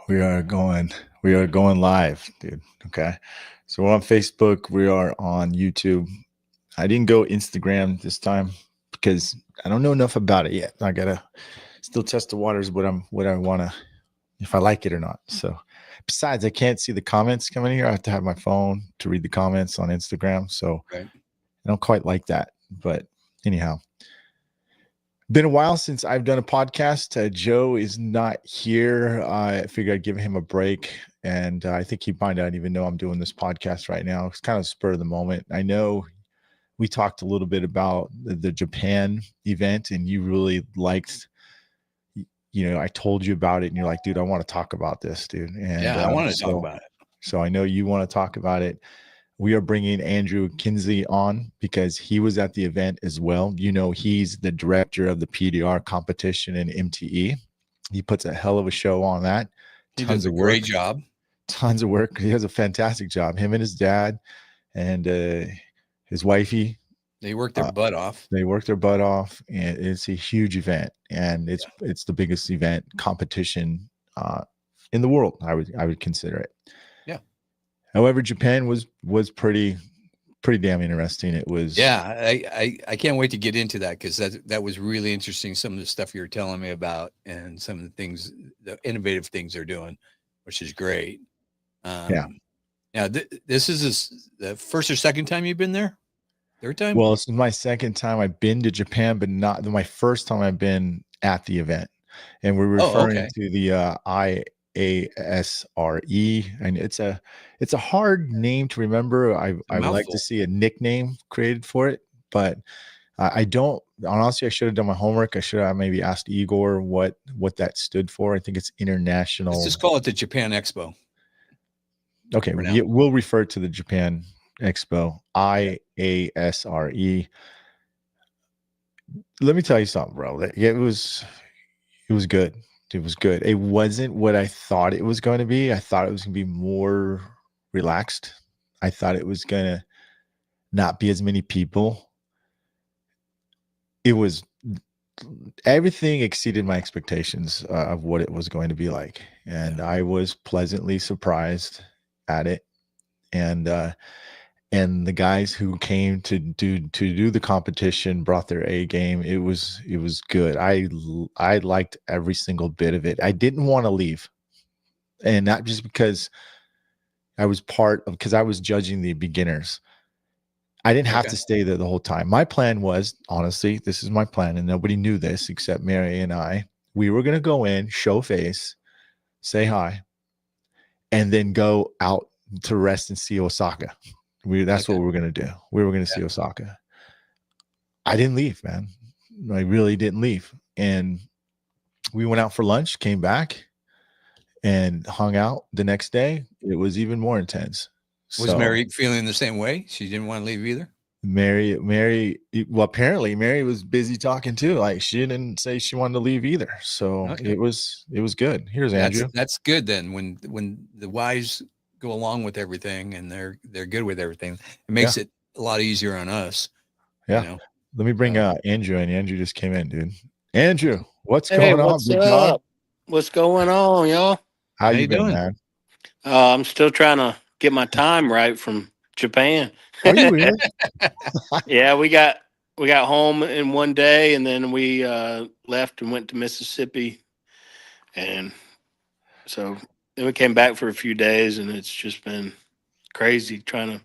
We are going live, dude. Okay. So we're on Facebook. We are on YouTube. I didn't go Instagram this time because I don't know enough about it yet. I gotta still test the waters, what I wanna, if I like it or not. So besides, I can't see the comments coming here. I have to have my phone to read the comments on Instagram. So Right. I don't quite like that. But anyhow. Been a while since I've done a podcast. Joe is not here. I figured I'd give him a break. And I think he might not even know I'm doing this podcast right now. It's kind of spur of the moment. I know we talked a little bit about the Japan event, and you really liked, I told you about it, and you're like, dude, I want to talk about this, dude. And yeah, I wanted to talk about it. So I know you want to talk about it. We are bringing Andrew Kinsey on because he was at the event as well. He's the director of the PDR competition in MTE. He puts a hell of a show on that. He does a great job. Tons of work. He does a fantastic job. Him and his dad and his wifey. They work their butt off. They work their butt off, and it's a huge event. And it's the biggest event competition in the world. I would consider it. Yeah. However, Japan was pretty damn interesting. It was. Yeah, I can't wait to get into that because that was really interesting. Some of the stuff you were telling me about and some of the things, the innovative things they're doing, which is great. Yeah. Now this is the first or second time you've been there? Third time? Well, this is my second time I've been to Japan, but not my first time I've been at the event. And we're referring to the IASRE, and it's a hard name to remember. I would like to see a nickname created for it, but I don't. Honestly, I should have done my homework. I should have maybe asked Igor what that stood for. I think it's international. Let's just call it the Japan Expo. Okay, we'll refer to the Japan Expo, IASRE. Let me tell you something, bro. It was good. It was good. It wasn't what I thought it was going to be. I thought it was going to be more relaxed. I thought it was going to not be as many people. It was everything exceeded my expectations of what it was going to be like. And I was pleasantly surprised at it. And the guys who came to do the competition brought their A game. It was good. I liked every single bit of it. I didn't want to leave, and not just because I was because I was judging the beginners. I didn't have to stay there the whole time. My plan was, honestly, this is my plan, and nobody knew this except Mary and I. We were going to go in, show face, say hi, and then go out to rest and see Osaka. That's what we were going to do. We were going to see Osaka. I didn't leave, man. I really didn't leave. And we went out for lunch, came back, and hung out the next day. It was even more intense. Was Mary feeling the same way? She didn't want to leave either? Mary, well, apparently Mary was busy talking too. Like, she didn't say she wanted to leave either. So it was good. Here's Andrew. That's good then. When the wise go along with everything and they're good with everything, it makes it a lot easier on us. Yeah. Let me bring Andrew in. Andrew just came in, dude. Andrew, what's going on, big dog? What's going on, y'all? How you doing, man? I'm still trying to get my time right from Japan. Are you really? Yeah, we got home in one day, and then we left and went to Mississippi, and so then we came back for a few days, and it's just been crazy trying to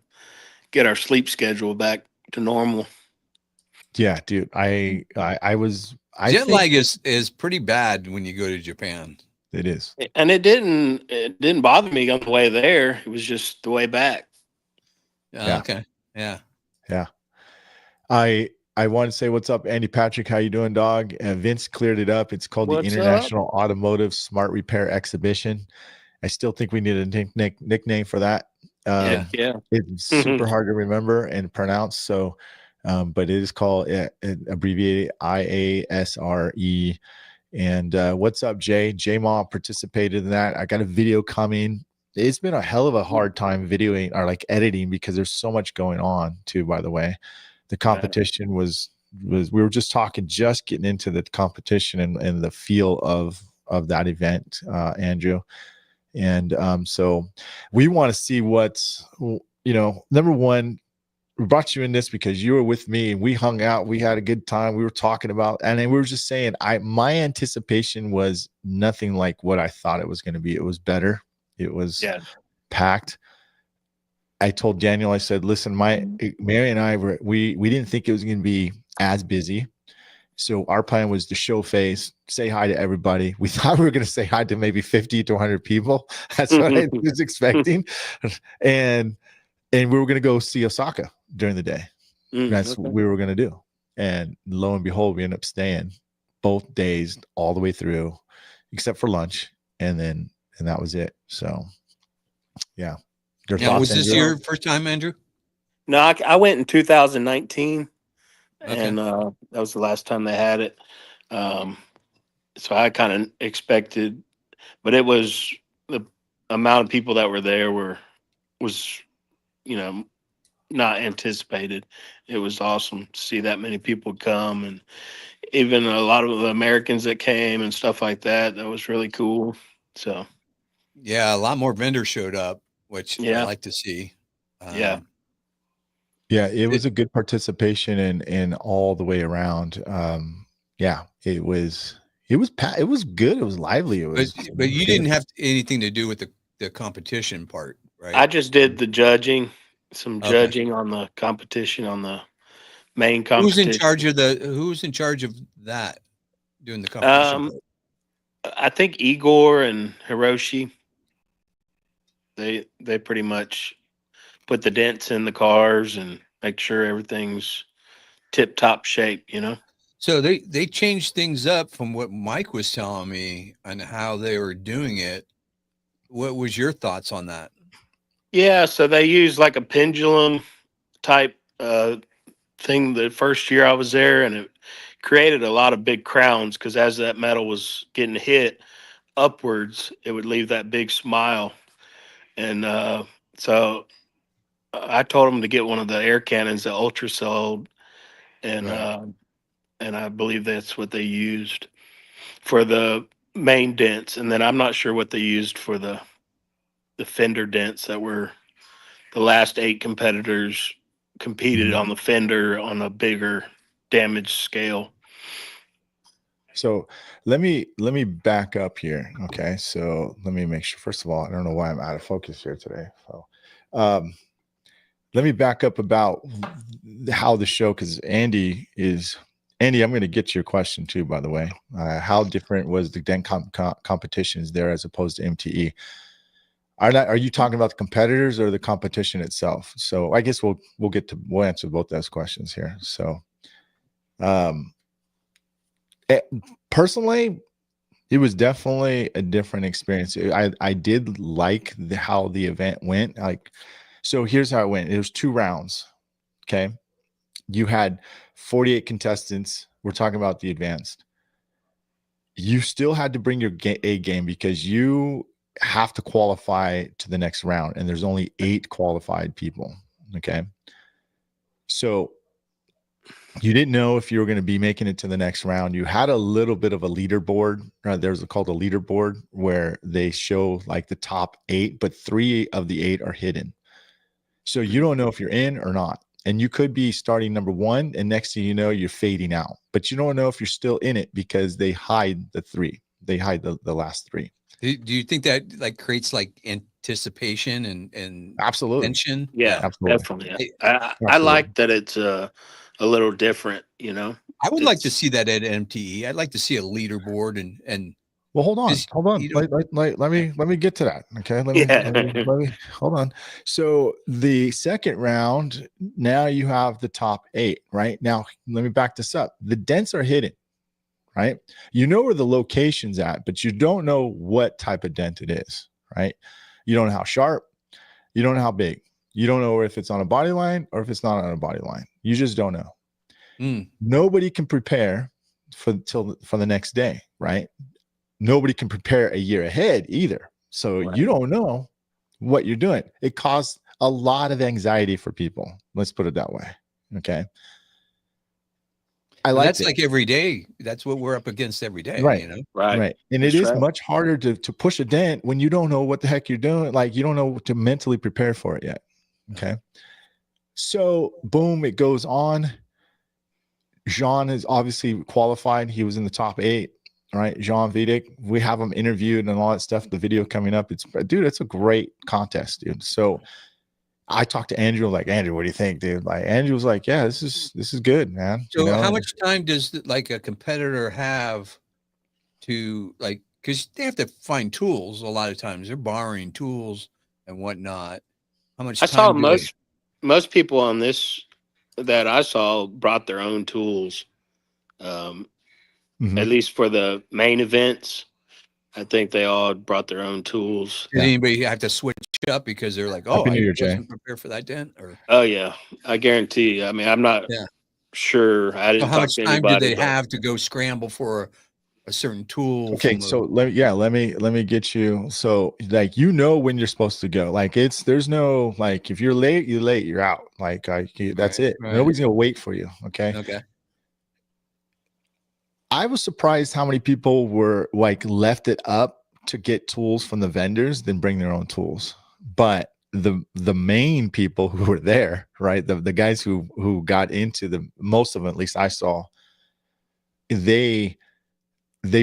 get our sleep schedule back to normal. Yeah, dude. I jet lag is pretty bad when you go to Japan. It is. And it didn't bother me on the way there. It was just the way back. Okay. Yeah. Yeah. I want to say what's up, Andy Patrick. How you doing, dog? Vince cleared it up. It's called the International Automotive Smart Repair Exhibition. I still think we need a nickname for that. It's super hard to remember and pronounce. So, but it is called abbreviated IASRE. And what's up, Jay? J-Ma participated in that. I got a video coming. It's been a hell of a hard time videoing or like editing because there's so much going on too, by the way. The competition was we were just getting into the competition and the feel of that event, Andrew. And so we want to see what's, number one, we brought you in this because you were with me and we hung out. We had a good time. We were talking about, and then we were just saying, my anticipation was nothing like what I thought it was going to be. It was better. It was packed. I told Daniel, I said, listen, Mary and I we didn't think it was going to be as busy. So our plan was to show face, say hi to everybody. We thought we were going to say hi to maybe 50 to 100 people. That's what I was expecting. And we were going to go see Osaka during the day. That's what we were going to do. And lo and behold, we ended up staying both days all the way through, except for lunch. And that was it. So, yeah. Now, was this your first time, Andrew? No, I went in 2019. And that was the last time they had it. So I kind of expected, but it was the amount of people that were there was not anticipated. It was awesome to see that many people come, and even a lot of the Americans that came and stuff like that. That was really cool. So yeah, a lot more vendors showed up, which I like to see. Yeah, it was a good participation and all the way around. It was good. It was lively. But you didn't have anything to do with the competition part, right? I just did the judging, judging on the competition, on the main competition. Who's in charge of that, doing the competition part? I think Igor and Hiroshi, they pretty much put the dents in the cars and make sure everything's tip top shape, So they changed things up from what Myke was telling me on how they were doing it. What was your thoughts on that? Yeah, so they used like a pendulum type thing the first year I was there, and it created a lot of big crowns because as that metal was getting hit upwards, it would leave that big smile. And so I told them to get one of the air cannons that Ultra sold, and I believe that's what they used for the main dents. And then I'm not sure what they used for the fender dents that were the last 8 competitors competed on the fender on a bigger damage scale. So let me back up here. Okay. So let me make sure, first of all, I don't know why I'm out of focus here today. So let me back up about how the show, because Andy, I'm going to get to your question too, by the way. How different was the dent competitions there as opposed to MTE? Are you talking about the competitors or the competition itself? So I guess we'll answer both those questions here. So personally, it was definitely a different experience. I did like how the event went. So here's how it went. It was 2 rounds. Okay. You had 48 contestants. We're talking about the advanced. You still had to bring your A game because you have to qualify to the next round, and there's only 8 qualified people. Okay. So you didn't know if you were going to be making it to the next round. You had a little bit of a leaderboard. There's called a leaderboard where they show like the top 8, but 3 of the 8 are hidden. So you don't know if you're in or not. And you could be starting number 1, and next thing you know, you're fading out. But you don't know if you're still in it because they hide the 3. They hide the last 3. Do you think that like creates like anticipation and absolutely tension? Yeah, absolutely. Definitely. I like that it's a little different, I would like to see that at MTE. I'd like to see a leaderboard and well, hold on. Let me get to that. Okay. Let me hold on. So the second round, now you have the top 8, right? Now, let me back this up. The dents are hidden, right? You know where the location's at, but you don't know what type of dent it is, right? You don't know how sharp. You don't know how big. You don't know if it's on a body line or if it's not on a body line. You just don't know. Nobody can prepare for the next day, right? Nobody can prepare a year ahead either. So you don't know what you're doing. It caused a lot of anxiety for people. Let's put it that way. Okay. I And liked that's it. like every day. That's what we're up against every day, Right. you know? Right. And it is much harder to push a dent when you don't know what the heck you're doing. Like, you don't know to mentally prepare for it yet. Okay. So boom, it goes on. Jean is obviously qualified. He was in the top 8, right? Jean Vidic. We have him interviewed and all that stuff. The video coming up. It's a great contest, dude. So I talked to Andrew, like, Andrew, what do you think, dude? Like, Andrew was like, yeah, this is good, man. So how much time does like a competitor have to, like, because they have to find tools a lot of times. They're borrowing tools and whatnot. How much I time saw do most people on this that I saw brought their own tools. At least for the main events, I think they all brought their own tools. Did anybody have to switch up because they're like, oh, Happy New Year, I Jay. wasn't prepared for that dent? Or Oh yeah, I guarantee you. I mean, I'm not sure. I so didn't how talk much to time anybody. did they have to go scramble for a certain tool? Okay, so let me get you. So, like, you know when you're supposed to go. Like, there's no, like, if you're late, you're out. Like, that's it. Right. Nobody's gonna wait for you. Okay. I was surprised how many people were like left it up to get tools from the vendors than bring their own tools. But the main people who were there, right? The guys who got into the most of them, at least I saw, they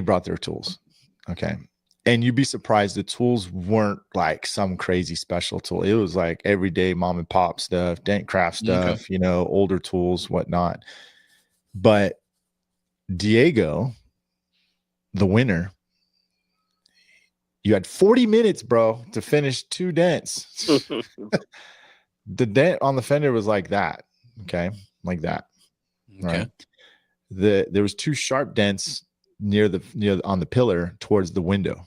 brought their tools. Okay. And you'd be surprised the tools weren't like some crazy special tool. It was like everyday mom and pop stuff, dent craft stuff, older tools, whatnot. But Diego, the winner, you had 40 minutes, bro, to finish 2 dents. The dent on the fender was like that. Okay. Like that. Right. There was 2 sharp dents near on the pillar towards the window,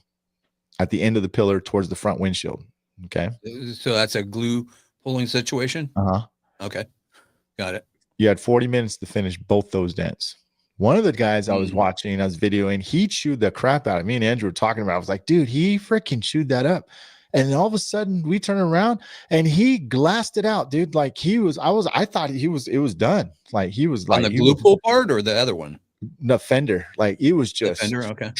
at the end of the pillar towards the front windshield. Okay. So that's a glue pulling situation. Okay. Got it. You had 40 minutes to finish both those dents. One of the guys I was watching, I was videoing, he chewed the crap out of me and Andrew were talking about it. I was like, dude, he freaking chewed that up. And then all of a sudden we turn around and he glassed it out, dude. Like I thought it was done. Like he was like on the glue pull part or the other one? The fender. Like it was just the fender, okay.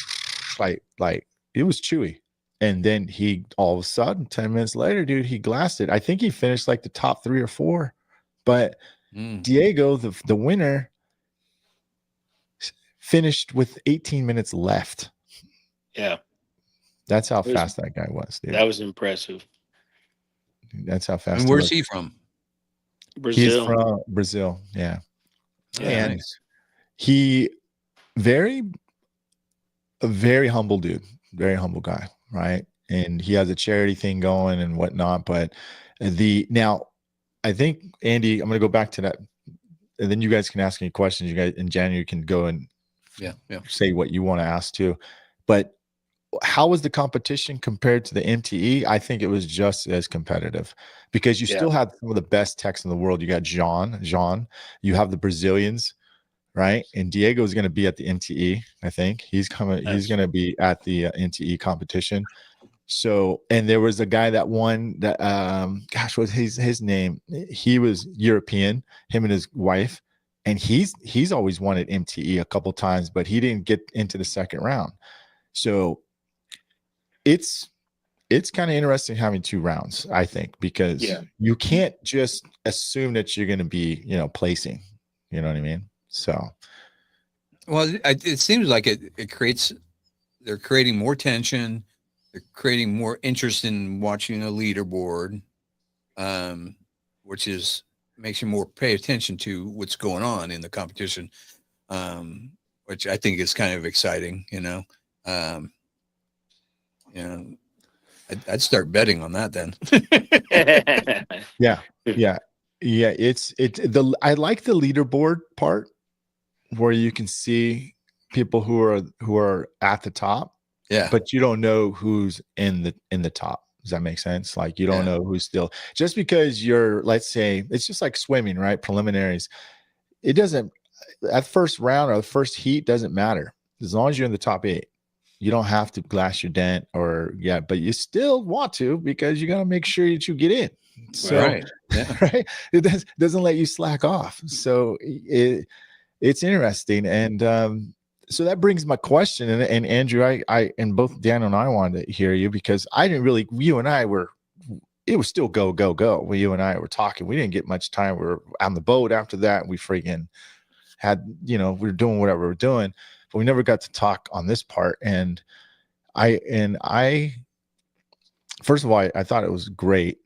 Like it was chewy. And then he all of a sudden, 10 minutes later, dude, he glassed it. I think he finished like the top 3 or 4. But Diego, the winner, finished with 18 minutes left. Yeah. That's how fast that guy was, dude. That was impressive. That's how fast. And where's he from? Brazil. He's from Brazil. Yeah. And nice. he a very humble dude, very humble guy. Right. And he has a charity thing going and whatnot. But now I think, Andy, I'm going to go back to that. And then you guys can ask any questions. You guys in January can go and say what you want to ask too. But how was the competition compared to the MTE? I think it was just as competitive because you still had some of the best techs in the world. You got Jean, you have the Brazilians, right? And Diego is going to be at the MTE. I think he's coming. He's going to be at the MTE competition. So, and there was a guy that won that, gosh, what's his name? He was European, him and his wife. And he's always won at MTE a couple times, but he didn't get into the second round. So it's kind of interesting having 2 rounds, I think, because you can't just assume that you're going to be, placing, you know what I mean? So, well, it seems like they're creating more tension. They're creating more interest in watching a leaderboard, which makes you more pay attention to what's going on in the competition, which I think is kind of exciting, I'd start betting on that then. Yeah. I like the leaderboard part where you can see people who are at the top, but you don't know who's in the top. Does that make sense? Like you don't know who's still, just because let's say it's just like swimming, right? Preliminaries. It doesn't, at first round or the first heat doesn't matter. As long as you're in the top 8, you don't have to glass your dent but you still want to, because you got to make sure that you get in. So, right. It doesn't let you slack off. So it's interesting. And so that brings my question. And Andrew, I and both Dan and I wanted to hear you, because I didn't really, you and I were, it was still go, go, go. When you and I were talking, we didn't get much time. We were on the boat after that. We freaking had, we were doing whatever we were doing, but we never got to talk on this part. And I, first of all, I thought it was great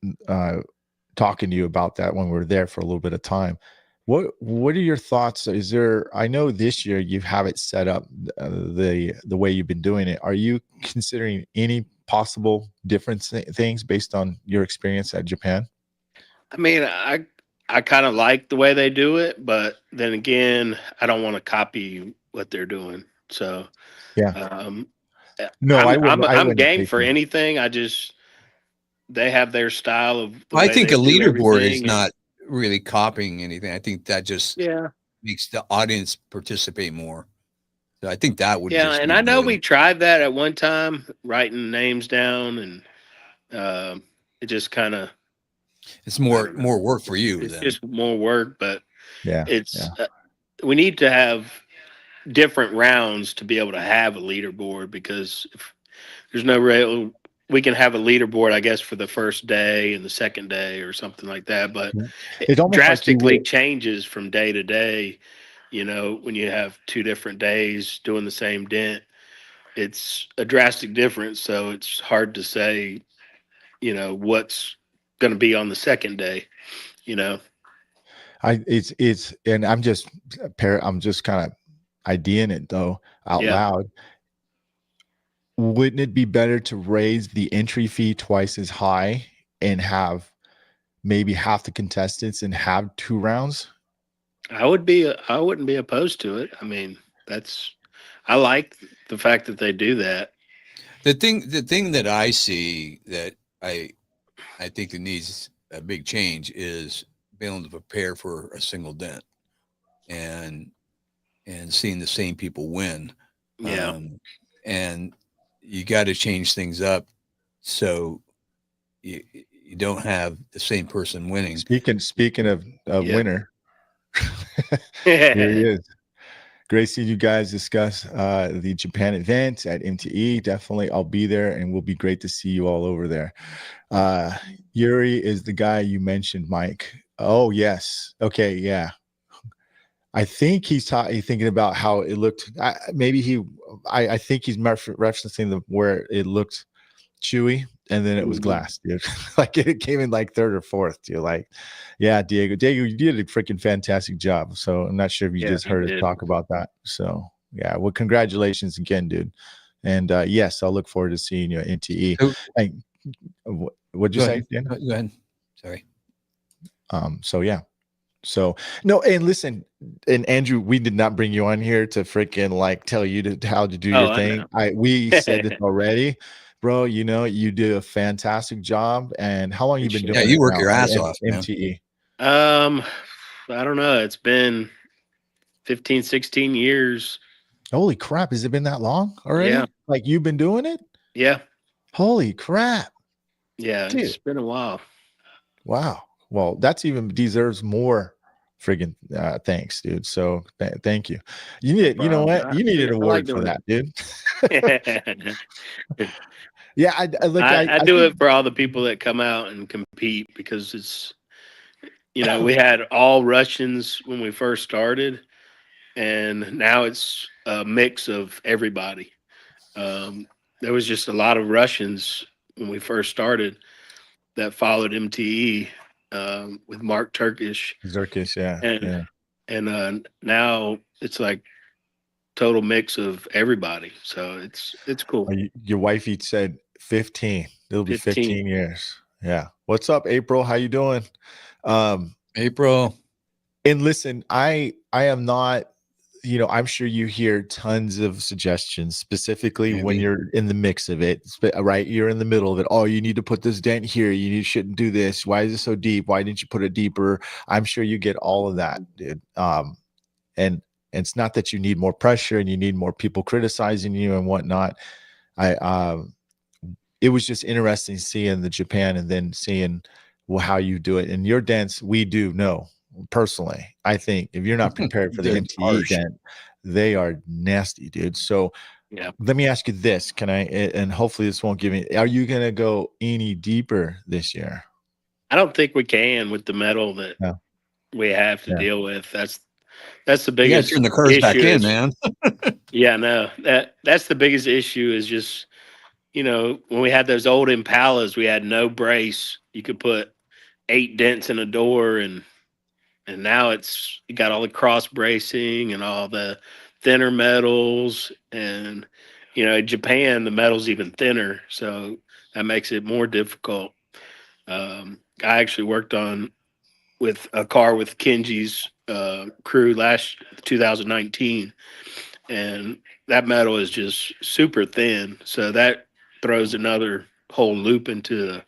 talking to you about that when we were there for a little bit of time. What are your thoughts? Is there, I know this year you have it set up the way you've been doing it. Are you considering any possible different things based on your experience at Japan? I mean, I kind of like the way they do it, but then again, I don't want to copy what they're doing. So Yeah. No, I I'm wouldn't game take for them. anything. they have their style of the I way think they a do leaderboard is everything, and not really copying anything. I think that just yeah. makes the audience participate more. So I think that would Yeah, just and be I know good. we tried that at one time, writing names down, and it just kind of, It's I more don't know. work for you It's then. just more work, but Yeah. it's we need to have different rounds to be able to have a leaderboard, because if there's no real, we can have a leaderboard, I guess, for the first day and the second day or something like that, but it It's almost like you drastically would. changes from day to day. When you have 2 different days doing the same dent, it's a drastic difference. So it's hard to say, what's going to be on the second day, you know? It's and I'm just kind of ideaing it though out Yeah. loud. Wouldn't it be better to raise the entry fee twice as high and have maybe half the contestants and have 2 rounds? I wouldn't be opposed to it. I mean, I like the fact that they do that. The thing that I see that I think that needs a big change is being able to prepare for a single dent and seeing the same people win. Yeah. And you got to change things up so you don't have the same person winning. Speaking of Yeah. winner, here he is. Great seeing you guys discuss the Japan event at MTE. Definitely, I'll be there, and will be great to see you all over there. Yuri is the guy you mentioned, Myke. Oh, yes. Okay, yeah. I think he's thinking about how it looked. I think he's referencing where it looked chewy and then it was glass, dude. Like it came in like 3rd or 4th. You're like, yeah, Diego, you did a freaking fantastic job. So I'm not sure if you just heard us talk about that. So yeah, well, congratulations again, dude. And yes, I'll look forward to seeing you at NTE. What'd you say, Dan? Go ahead. Sorry. So yeah. So no, and listen, and Andrew, we did not bring you on here to freaking like tell you how to do your thing. We said this already, bro. You do a fantastic job. And how long you been doing? Yeah, you work your ass off, man. MTE. I don't know. It's been 15, 16 years. Holy crap! Has it been that long already? Yeah. Like you've been doing it? Yeah. Holy crap! Yeah, dude. It's been a while. Wow. Well, that's even deserves more friggin' thanks, dude. So thank you. You know what? You need an award for that, dude. Yeah, I do it for all the people that come out and compete, because it's, we had all Russians when we first started, and now it's a mix of everybody. There was just a lot of Russians when we first started that followed MTE with Mark Turkish. Yeah. And now it's like total mix of everybody. So it's cool. Your wifey said 15. It'll be 15 years. Yeah. What's up, April? How you doing? April. And listen, I am not, I'm sure you hear tons of suggestions, specifically when you're in the mix of it, right? You're in the middle of it. Oh, you need to put this dent here. You shouldn't do this. Why is it so deep? Why didn't you put it deeper? I'm sure you get all of that, dude. And it's not that you need more pressure and you need more people criticizing you and whatnot. It was just interesting seeing the Japan and then seeing how you do it. And your dance, we do know. personally. I think if you're not prepared for the They're MTE harsh. dent, they are nasty, dude. So Yeah. let me ask you this. Can I, and hopefully this won't give me, are you going to go any deeper this year? I don't think we can with the metal that No. we have to Yeah. deal with. That's the You got to biggest turn the curves back issue in, is- man. Yeah, no, that's the biggest issue is just, when we had those old Impalas, we had no brace. You could put 8 dents in a door, and now you got all the cross bracing and all the thinner metals, and in Japan the metal's even thinner, so that makes it more difficult. I actually worked on with a car with Kinsey's crew last 2019, and that metal is just super thin, so that throws another whole loop into the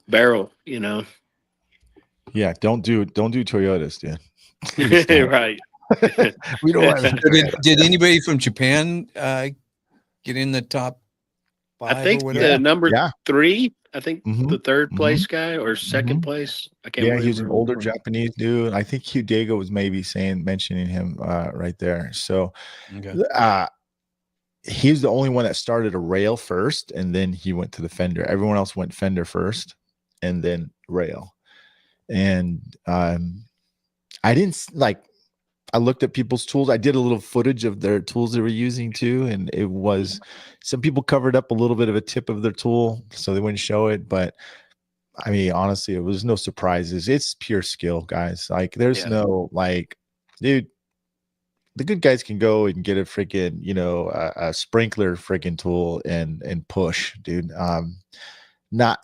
barrel. Yeah. Don't do Toyotas, dude. Please don't. Right. We don't have Did anybody from Japan get in the top I 5 think or whatever? the number Yeah. 3, I think Mhm. the third Mhm. place guy or second Mhm. place. I can't Yeah, remember. he's an older Japanese dude. I think Hugh Dago was maybe mentioning him right there. So Okay. he's the only one that started a rail first, and then he went to the fender. Everyone else went fender first, and then rail. And I didn't like. I looked at people's tools. I did a little footage of their tools they were using too, and it was some people covered up a little bit of a tip of their tool, so they wouldn't show it. But I mean, honestly, it was no surprises. It's pure skill, guys. Like, there's no dude. The good guys can go and get a freaking, a sprinkler freaking tool and push, dude. Not.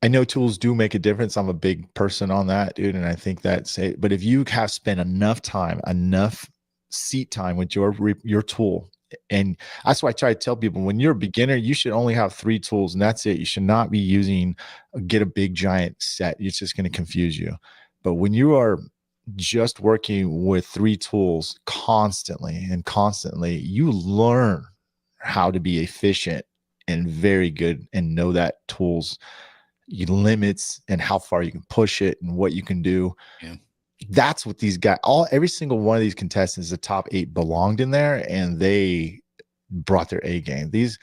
I know tools do make a difference. I'm a big person on that, dude, and I think that's it. But if you have spent enough time, enough seat time with your tool, and that's why I try to tell people when you're a beginner, you should only have 3 tools, and that's it. You should not be get a big giant set. It's just going to confuse you. But when you are just working with 3 tools constantly, you learn how to be efficient and very good and know that tools limits and how far you can push it and what you can do. Yeah. That's what these guys, every single one of these contestants, the top 8 belonged in there, and they brought their A game. These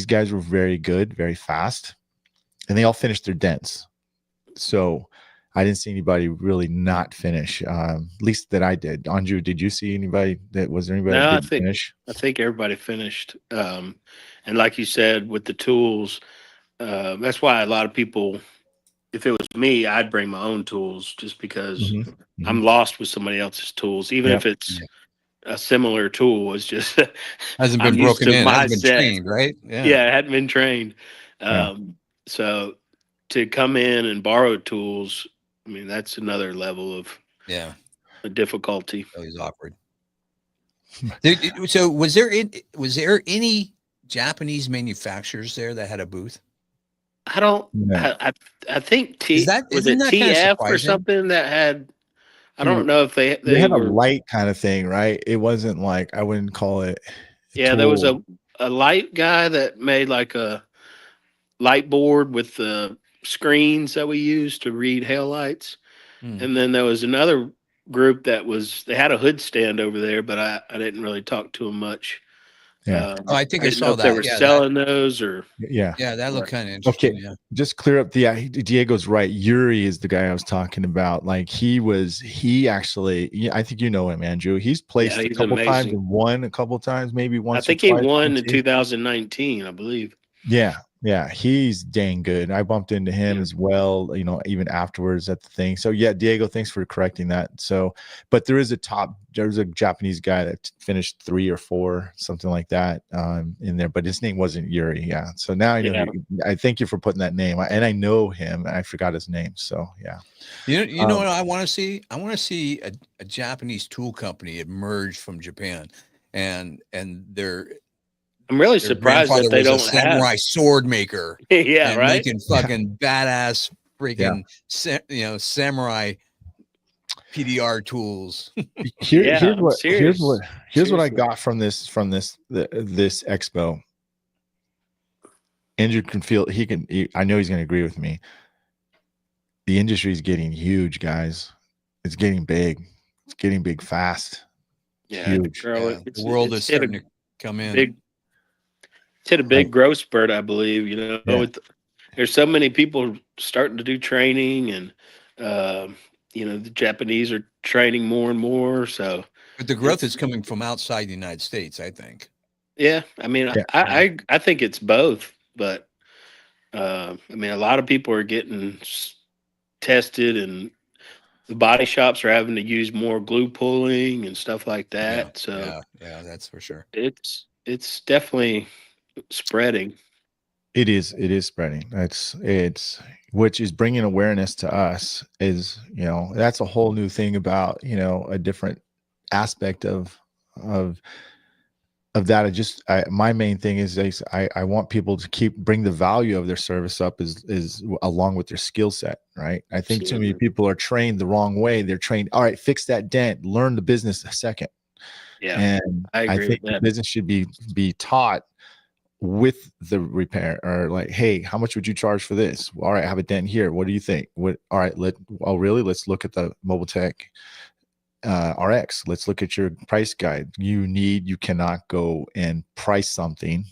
guys were very good, very fast, and they all finished their dents. So I didn't see anybody really not finish, at least that I did. Andrew, did you see anybody was there anybody No, that didn't finish? I think everybody finished. And like you said, with the tools, that's why a lot of people, if it was me, I'd bring my own tools just because I'm lost with somebody else's tools, even if it's a similar tool. It's just Hasn't I'm been used broken to in, my hasn't been set. trained, right? Yeah, it hadn't been trained. Yeah. So to come in and borrow tools, I mean, that's another level of difficulty. Always awkward. So was there any Japanese manufacturers there that had a booth? I don't. No. I think Isn't that TF or surprising? something that had. I don't know if they had were a light kind of thing, right? It wasn't like, I wouldn't call it. Yeah, there was a light guy that made like a light board with the screens that we use to read hail lights. And then there was another group they had a hood stand over there, but I didn't really talk to them much. Yeah. I think I didn't know saw if they that. were Yeah, selling those or. Yeah. Yeah, that looked kind of interesting. Okay. Yeah. Just clear up Diego's right. Yuri is the guy I was talking about. Like, he actually, I think you know him, Andrew. He's placed a he's couple times amazing. and won a couple times, maybe once I think or he twice. won in 2019, I believe. Yeah, he's dang good. I bumped into him as well, even afterwards at the thing. So yeah, Diego, thanks for correcting that. So, but there's a Japanese guy that finished 3 or 4, something like that, in there, but his name wasn't Yuri. Yeah. So now I know. I thank you for putting that name, and I know him. I forgot his name. So yeah. You know what I want to see? I want to see a Japanese tool company emerge from Japan, and they're. I'm really surprised that they don't have samurai sword maker. Yeah, and right. Making fucking badass freaking samurai PDR tools. Here's what I got from this expo. Andrew can feel I know he's going to agree with me. The industry is getting huge, guys. It's getting big. It's getting big fast. It's Yeah, huge. Yeah, the world is starting to come in. big, it's hit a big growth spurt, I believe. Yeah. There's so many people starting to do training, and the Japanese are training more and more. So, But the growth is coming from outside the United States, I think. yeah, I mean, Yeah. I think it's both, but I mean, a lot of people are getting tested, and the body shops are having to use more glue pulling and stuff like Yeah, that. So yeah, that's for sure. it's definitely spreading. It is spreading. It's which is bringing awareness to us. Is that's a whole new thing about a different aspect of that. My main thing is I want people to bring the value of their service up is along with their skill set, right? I think too many people are trained the wrong way. They're trained, all right, fix that dent, learn the business a second. Yeah, And I agree think with that. the business should be taught with the repair, or like, hey, how much would you charge for this? All right, I have a dent here. What do you think? All right, let's look at the Mobile Tech RX. Let's look at your price guide. You cannot go and price something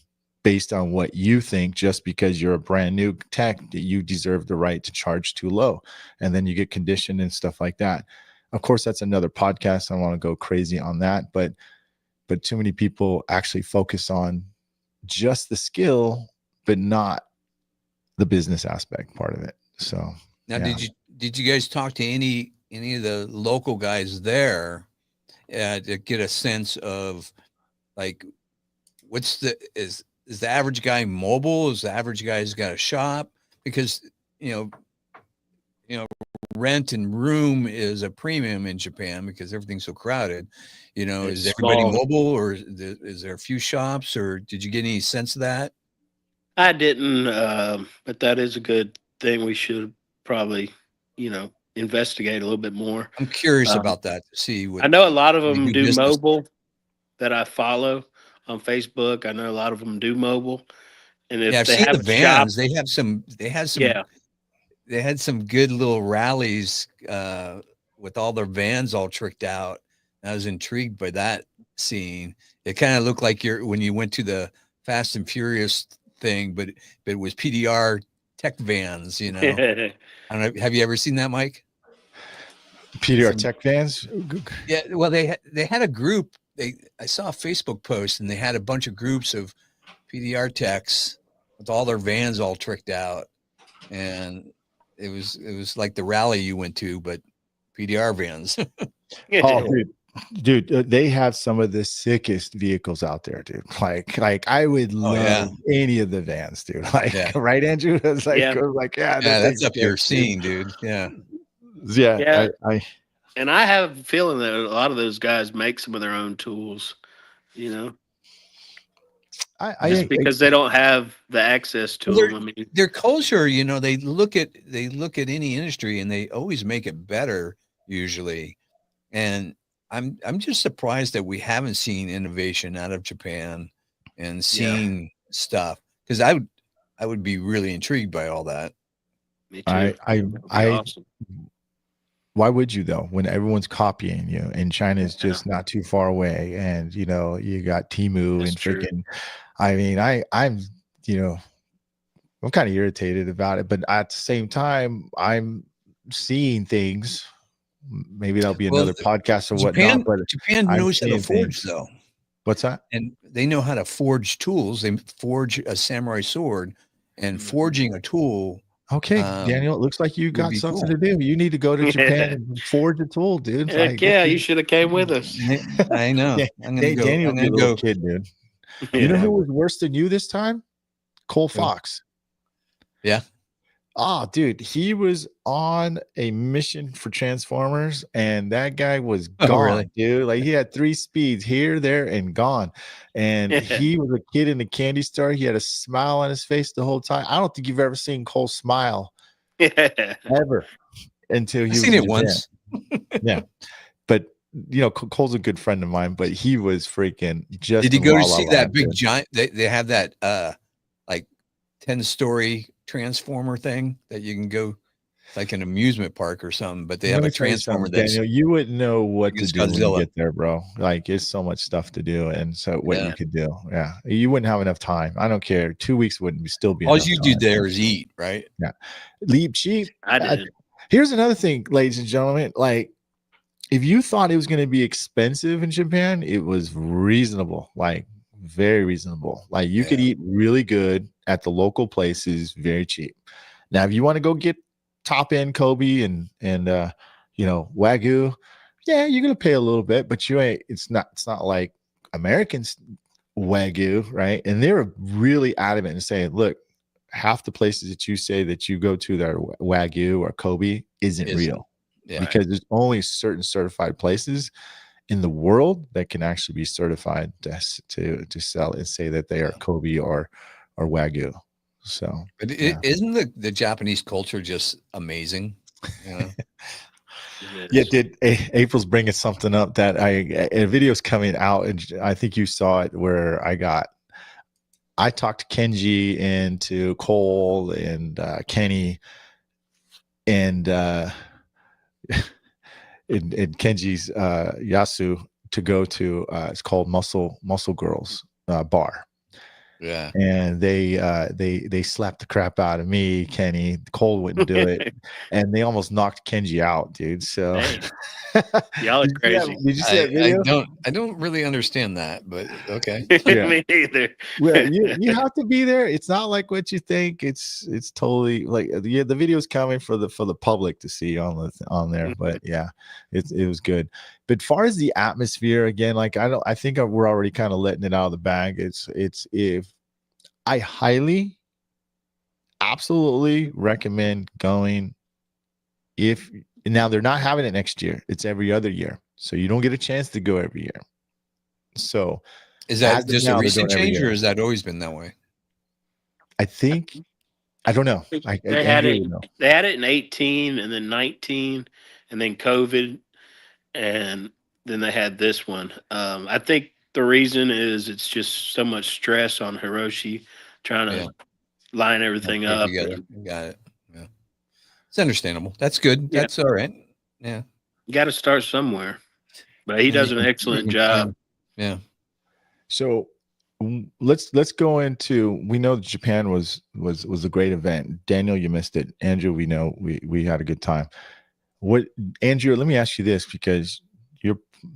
based on what you think just because you're a brand new tech, that you deserve the right to charge too low. And then you get conditioned and stuff like that. Of course, that's another podcast. I don't want to go crazy on that, but too many people actually focus on just the skill, but not the business aspect part of it. So now, yeah. did you guys talk to any of the local guys there to get a sense of like what's is the average guy mobile? Is the average guy's got a shop? Because you know rent and room is a premium in Japan because everything's so crowded. Is everybody mobile, or is there a few shops, or did you get any sense of that? I didn't, but that is a good thing. We should probably, investigate a little bit more. I'm curious about that to see what I know a lot of them do business. mobile that I follow on Facebook. I know a lot of them do mobile, and if I've they seen have the a shop, vans. They had some good little rallies with all their vans all tricked out. I was intrigued by that scene. It kind of looked like when you went to the Fast and Furious thing, but it was PDR tech vans. I don't know. Have you ever seen that, Myke? PDR tech vans? Yeah. Well, they had a group. I saw a Facebook post, and they had a bunch of groups of PDR techs with all their vans all tricked out, and it was like the rally you went to, but PDR vans. Oh, dude, they have some of the sickest vehicles out there, dude. Like I would love any of the vans, dude. Like, right, Andrew? It's like, that's up your scene, dude. Yeah. And I have a feeling that a lot of those guys make some of their own tools, just because they don't have the access to them. I mean, their culture, they look at any industry and they always make it better usually. And I'm just surprised that we haven't seen innovation out of Japan and seen stuff, because I would be really intrigued by all that. Me too. Awesome. Why would you though, when everyone's copying you, and China is just not too far away, and you got Temu. That's and freaking true. I mean, I'm kind of irritated about it, but at the same time, I'm seeing things. Maybe that'll be another podcast or whatnot. But Japan knows how to forge, though. What's that? And they know how to forge tools. They forge a samurai sword, and forging a tool. Okay, Daniel, it looks like you got something to do. You need to go to Japan and forge a tool, dude. Heck you should have came with us. I know. Daniel will be a little kid, dude. You know who was worse than you this time? Cole Fox. Yeah. Oh, dude, he was on a mission for Transformers, and that guy was gone, dude. Like, he had 3 speeds, here, there, and gone. And he was a kid in a candy store. He had a smile on his face the whole time. I don't think you've ever seen Cole smile ever until he was seen it once. Yeah. But Cole's a good friend of mine, but he was freaking just. Did you go to see that big giant? They have that like 10-story transformer thing that you can go. It's like an amusement park or something, but they Let have me a tell you transformer something, that's Daniel. You wouldn't know what big to as do when you Godzilla. get there, bro. Like, it's so much stuff to do, and so what Yeah. you could do. Yeah, you wouldn't have enough time. I don't care. 2 weeks wouldn't still be All enough you do time. there is eat, right? Yeah, leap cheap. I did. Here's another thing, ladies and gentlemen. Like, if you thought it was going to be expensive in Japan, it was reasonable. Like, very reasonable. Like, you could eat really good at the local places, very cheap. Now, if you want to go get top end Kobe and Wagyu, yeah, you're gonna pay a little bit, but you ain't. It's not like Americans Wagyu, right? And they were really adamant and saying, look, half the places that you say that you go to that are Wagyu or Kobe isn't real. Yeah. Because there's only certain certified places in the world that can actually be certified to sell and say that they are Kobe or Wagyu. So, but isn't the Japanese culture just amazing? You know? Yeah, April's bringing something up that a video's coming out, and I think you saw it where I talked to Kenji and to Cole and Kenny and and Kenji's Yasu to go to it's called Muscle Girls bar. Yeah. And they slapped the crap out of me, Kenny. Cole wouldn't do it, and they almost knocked Kenji out, dude. So y'all are crazy. Did you see that video? I don't really understand that, but okay. Yeah. Me neither. Well, you have to be there. It's not like what you think. It's totally like the video's coming for the public to see on there. But yeah, it was good. But far as the atmosphere, again, like I think we're already kind of letting it out of the bag. It's if I highly, absolutely recommend going. If now they're not having it next year, it's every other year, so you don't get a chance to go every year. So. Is that just a recent change, or has that always been that way? I think, I don't know. They had it. They had it in 18, and then 19, and then COVID, and then they had this one. I think the reason is it's just so much stress on Hiroshi trying to line everything up. Got it. Yeah, it's understandable. That's good. Yeah. That's all right. Yeah, you got to start somewhere, but he does an excellent job. Yeah. So let's go into. We know that Japan was a great event. Daniel, you missed it. Andrew, we know we had a good time. What, Andrew? Let me ask you this, because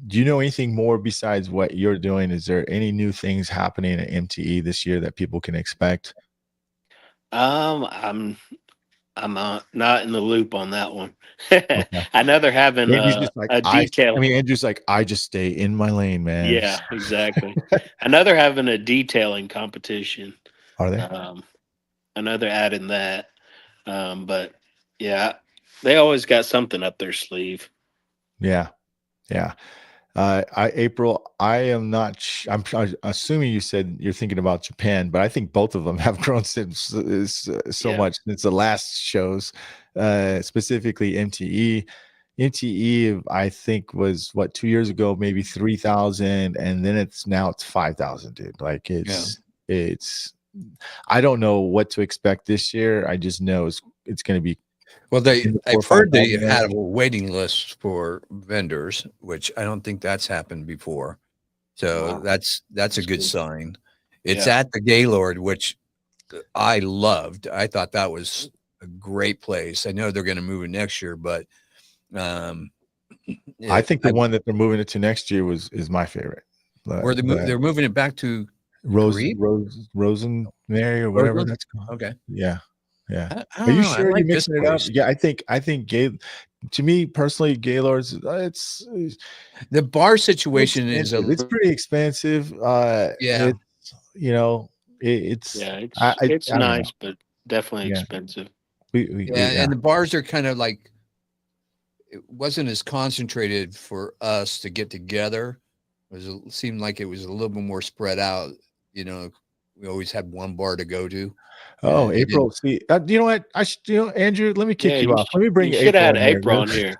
do you know anything more besides what you're doing? Is there any new things happening at MTE this year that people can expect? I'm not in the loop on that one. Okay. I know they're having a detail. Andrew's like, I just stay in my lane, man. Yeah, exactly. I know they're having a detailing competition. Are they? I know they're adding that. But yeah, they always got something up their sleeve. Yeah. April, I am not. I'm assuming you said you're thinking about Japan, but I think both of them have grown so much since the last shows. Specifically, MTE. MTE, I think, was 2 years ago, maybe 3,000, and then it's 5,000, dude. Like it's. I don't know what to expect this year. I just know it's going to be. Well, I've heard they had a waiting list for vendors, which I don't think that's happened before. So that's a good sign. It's at the Gaylord, which I loved. I thought that was a great place. I know they're going to move it next year, but I think the one that they're moving it to next year is my favorite. Where they're moving it back to Rosenberry or whatever that's called. Okay. Yeah. Yeah. Are you sure you're mixing it up? Yeah, I think to me personally, Gaylord's it's the bar situation it's pretty expensive. Yeah. It's nice, but definitely expensive. And the bars are kind of like, it wasn't as concentrated for us to get together. It seemed like it was a little bit more spread out. You know, we always had one bar to go to. Oh, April. See, you know what? Andrew, let me kick you off. Let me bring April on here.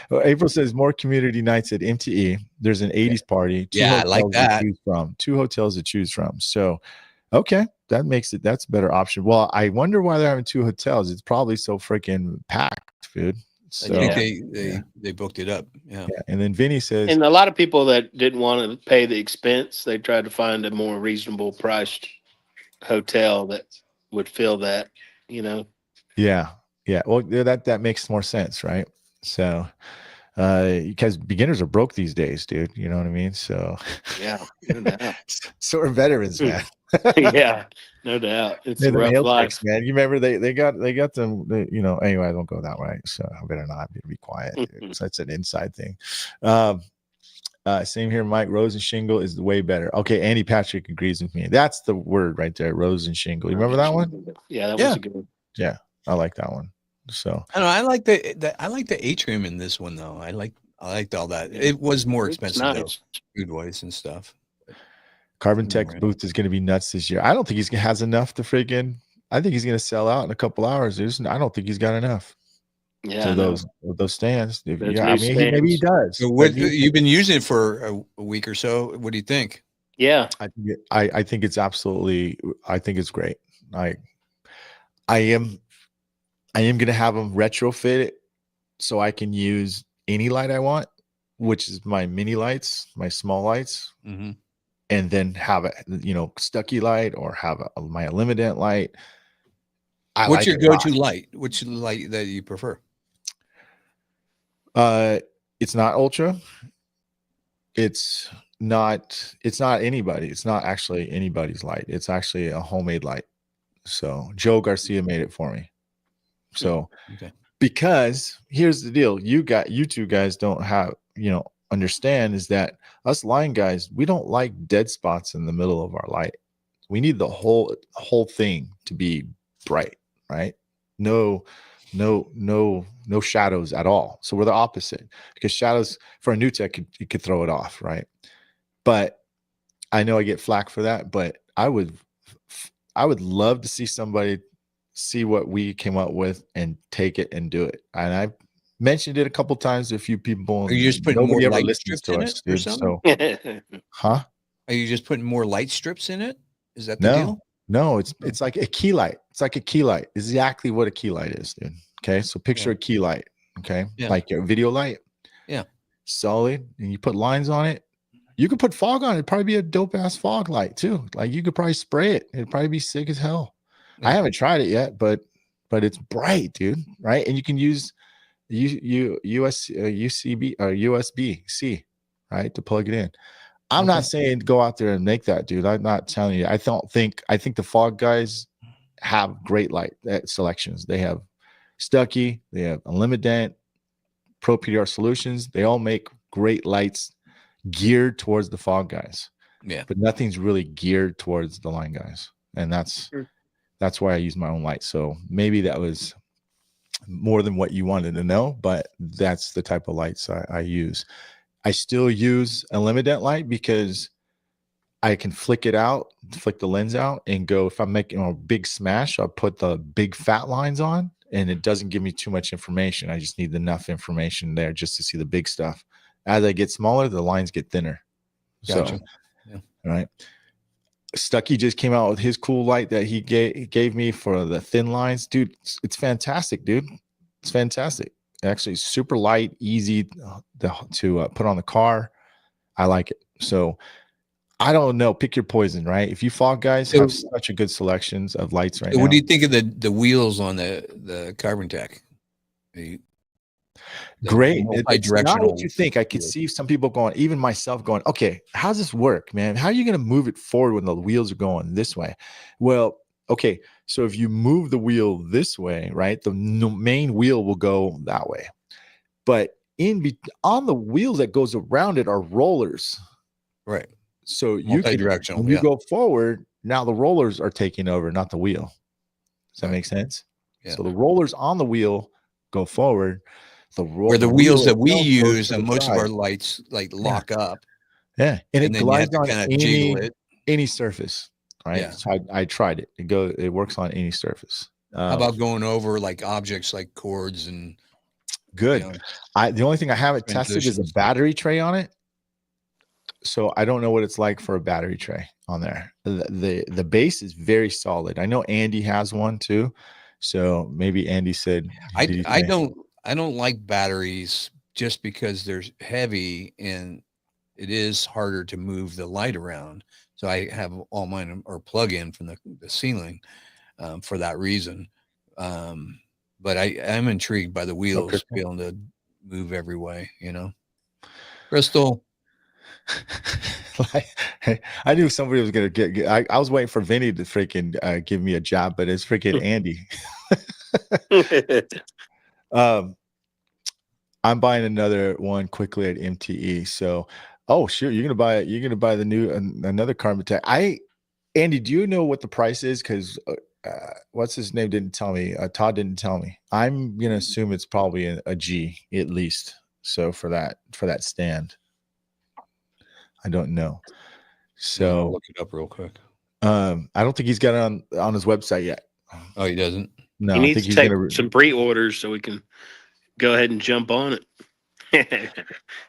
Well, April says more community nights at MTE. There's an 80s party. I like that. Two hotels to choose from. So Okay, that's a better option. Well, I wonder why they're having 2 hotels. It's probably so freaking packed, dude. I think Yeah. they booked it up. Yeah. Yeah. And then Vinny says, And a lot of people that didn't want to pay the expense, they tried to find a more reasonable priced hotel that would fill that, you know. yeah, yeah. Well, that makes more sense, right? So, because beginners are broke these days, dude. You know what I mean? So, Yeah, no doubt. so are veterans, man. Yeah, no doubt. It's They're a the rough mail life. checks, man. You remember they got them. Anyway, I don't go that way, so I better not be quiet. Dude. So that's an inside thing. Same here, Mike. Rose and shingle is the way better. Okay, Andy Patrick agrees with me. That's the word right there. Rose and shingle. You remember that one? Yeah, that was a good one. Yeah, I like that one. So I don't know. I like the atrium in this one though. I liked all that. It was more It's expensive nice. though, food wise and stuff. Carbon Tech's Right. booth is going to be nuts this year. I don't think he has enough to friggin'. I think he's going to sell out in a couple hours. I don't think he's got enough Yeah, to those stands. Those I new mean, maybe he stands. does. So but you've been using it for a week or so. What do you think? Yeah. I think it's absolutely. I think it's great. I am going to have him retrofit it so I can use any light I want, which is my mini lights, my small lights. Mm-hmm. And then have a Stucky light or have my Limited light. What's your go-to light? Which light that you prefer? It's not ultra. It's not anybody. It's not actually anybody's light. It's actually a homemade light. So Joe Garcia made it for me. So okay. Because here's the deal, you two guys don't have understand is that us line guys, we don't like dead spots in the middle of our light. We need the whole thing to be bright, right? No shadows at all. So we're the opposite, because shadows for a new tech you could throw it off, right? But I know I get flack for that, but I would love to see somebody see what we came up with and take it and do it. And I mentioned it a couple times to a few people. Are you just putting nobody more ever light listens strips to in us, it or dude. something? So, huh? Are you just putting more light strips in it? Is that the deal? No, it's like a key light. It's like a key light. Exactly what a key light is, dude. Okay, so picture a key light. Okay, like your video light. Yeah, solid, and you put lines on it. You could put fog on it. It'd probably be a dope ass fog light too. Like you could probably spray it. It'd probably be sick as hell. Yeah. I haven't tried it yet, but it's bright, dude. Right, and you can use UCB or USB-C, right, to plug it in. I'm not saying go out there and make that, dude. I'm not telling you. I think the fog guys have great light selections. They have Stucky, they have Unlimited, Pro PDR Solutions. They all make great lights geared towards the fog guys. Yeah, but nothing's really geared towards the line guys, and that's why I use my own light. So maybe that was more than what you wanted to know, but that's the type of lights I use. I still use a Limited light because I can flick the lens out and go, if I'm making a big smash, I'll put the big fat lines on and it doesn't give me too much information. I just need enough information there just to see the big stuff. As I get smaller, the lines get thinner. Gotcha. So, all right. Stucky just came out with his cool light that he gave me for the thin lines. Dude, it's fantastic, dude. It's fantastic. Actually, super light, easy to put on the car. I like it. So I don't know. Pick your poison, right? If you fog guys have such a good selections of lights right now. What do you think of the wheels on the Carbon Tech? Great. It's not what you think. I could see some people going, even myself going, okay, how's this work, man? How are you going to move it forward when the wheels are going this way? Well, okay, so if you move the wheel this way, right, the main wheel will go that way. But on the wheels that goes around it are rollers. Right. So you can, when you go forward, now the rollers are taking over, not the wheel. Does that make sense? Yeah. So the rollers on the wheel go forward. Where the wheels that we use and most of our lights like lock up. Yeah. And it glides on any surface. Right. Yeah. So I tried it. It works on any surface. How about going over like objects like cords and good. The only thing I haven't tested is a battery tray on it. So I don't know what it's like for a battery tray on there. The base is very solid. I know Andy has one too. So maybe Andy said, I did he I say? don't I don't like batteries just because they're heavy and it is harder to move the light around. So I have all mine are plug in from the ceiling for that reason. Um, but I'm intrigued by the Oh, wheels Crystal. being able to move every way, you know. Crystal. Like, I knew somebody was gonna I was waiting for Vinny to freaking give me a job, but it's freaking Andy. um, I'm buying another one quickly at MTE. So, oh shoot, you're gonna buy the new another carbon tech. Andy, do you know what the price is? Because what's his name didn't tell me. Todd didn't tell me. I'm gonna assume it's probably a G at least. So for that stand, I don't know. I'll So look it up real quick. I don't think he's got it on his website yet. Oh, he doesn't. No, He I needs think to he's take gonna. some pre-orders so we can go ahead and jump on it.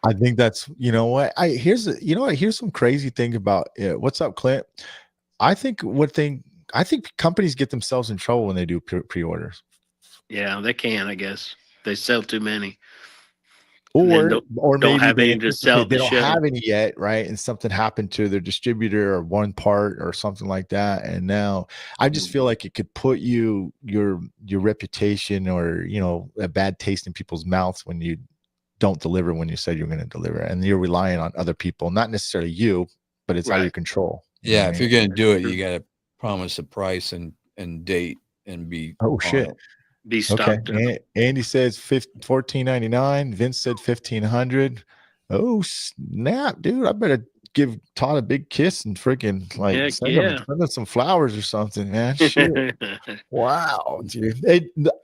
I think that's what here's some crazy thing about it. What's up, Clint? I think companies get themselves in trouble when they do pre-orders. Yeah, they can, I guess. They sell too many. Or Don't maybe have any to sell at they the don't show. have any yet, right? And something happened to their distributor or one part or something like that. And now I just feel like it could put your reputation or a bad taste in people's mouths when you don't deliver when you said you're going to deliver, and you're relying on other people, not necessarily you, but it's out of your Right. control. You know Yeah, what I if mean? you're gonna do it, you gotta promise a price and date and be Oh on shit. it. Be Okay. stocked up. Andy says $14.99. Vince said 1,500. Oh snap, dude! I better give Todd a big kiss and freaking like Heck send yeah. him some flowers or something, man. Shit. Wow, dude.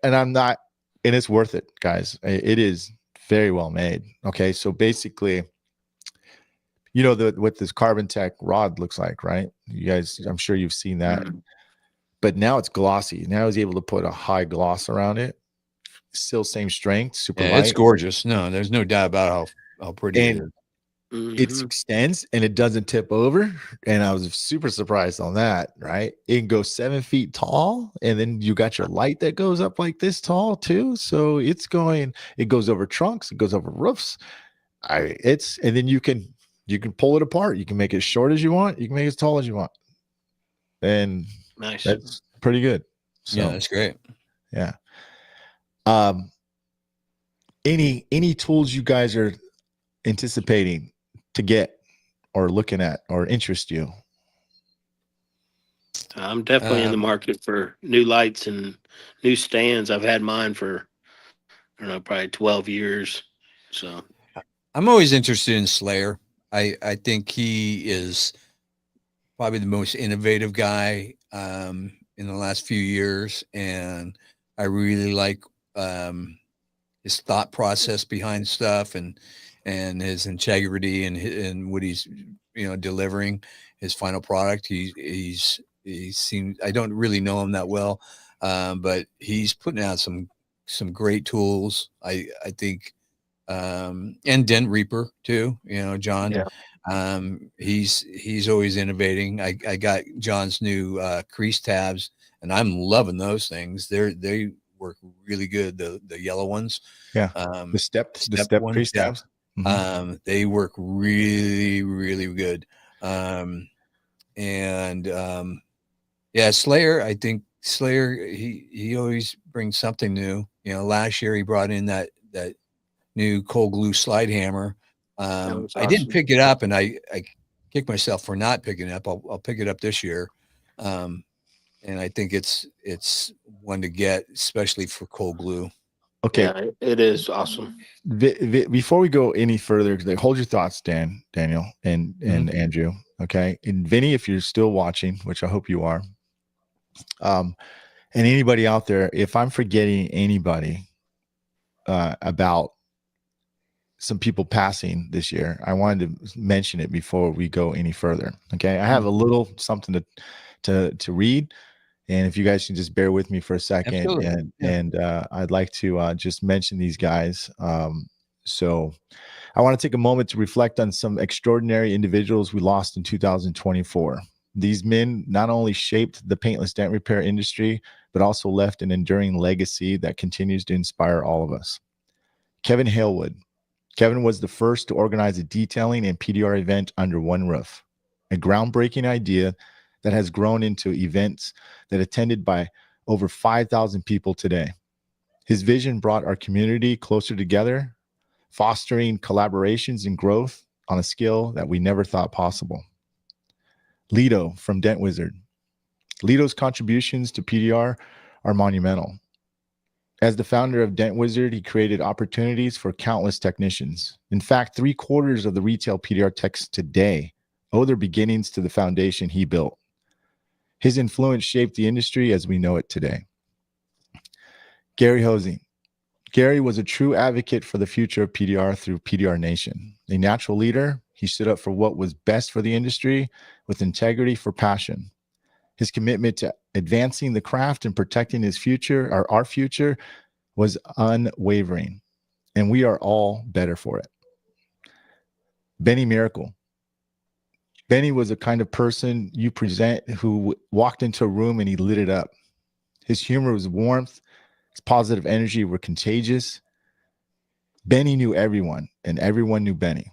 And I'm not, and it's worth it, guys. It is very well made. Okay, so basically, what this carbon tech rod looks like, right? You guys, I'm sure you've seen that. Mhm. But now it's glossy. Now he's able to put a high gloss around it. Still same strength, super Yeah, it's light, gorgeous. No, there's no doubt about how pretty it and is. it Mhm. extends and it doesn't tip over. And I was super surprised on that. Right, it can go 7 feet tall, and then you got your light that goes up like this tall too. So it goes over trunks, it goes over roofs. And then you can pull it apart. You can make it as short as you want. You can make it as tall as you want, and Nice. that's pretty good. So Yeah, that's great. yeah. Any tools you guys are anticipating to get or looking at or interest you? I'm definitely in the market for new lights and new stands. I've had mine for, I don't know, probably 12 years. So, I'm always interested in Slayer. I think he is probably the most innovative guy in the last few years, and I really like his thought process behind stuff and his integrity and what he's delivering his final product. He seems, I don't really know him that well, but he's putting out some great tools. I think and Dent Reaper too. John. yeah. He's always innovating. I got John's new crease tabs, and I'm loving those things. They work really good. The yellow ones. Yeah. The step ones. crease tabs. Mm-hmm. They work really, really good. Yeah, Slayer. I think Slayer. He always brings something new. Last year he brought in that new cold glue slide hammer. That was I didn't awesome. pick it up, and I kicked myself for not picking it up. I'll pick it up this year, and I think it's one to get, especially for cold glue. Okay. Yeah, it is awesome. Before we go any further, hold your thoughts, Daniel, and Andrew. Okay, and Vinny, if you're still watching, which I hope you are, and anybody out there, if I'm forgetting anybody about some people passing this year, I wanted to mention it before we go any further. Okay, I have a little something to read, and if you guys can just bear with me for a second, Absolutely. and I'd like to just mention these guys. So I want to take a moment to reflect on some extraordinary individuals we lost in 2024. These men not only shaped the paintless dent repair industry, but also left an enduring legacy that continues to inspire all of us. Kevin Halewood. Kevin was the first to organize a detailing and PDR event under one roof, a groundbreaking idea that has grown into events that attended by over 5,000 people today. His vision brought our community closer together, fostering collaborations and growth on a scale that we never thought possible. Lido from Dent Wizard. Lido's contributions to PDR are monumental. As the founder of Dent Wizard, he created opportunities for countless technicians. In fact, 3/4 of the retail PDR techs today owe their beginnings to the foundation he built. His influence shaped the industry as we know it today. Gary Hosing. Gary was a true advocate for the future of PDR through PDR Nation. A natural leader, he stood up for what was best for the industry with integrity for passion. His commitment to advancing the craft and protecting his future, or our future, was unwavering, and we are all better for it. Benny Miracle. Benny was a kind of person you present who walked into a room and he lit it up. His humor was warmth. His positive energy were contagious. Benny knew everyone, and everyone knew Benny.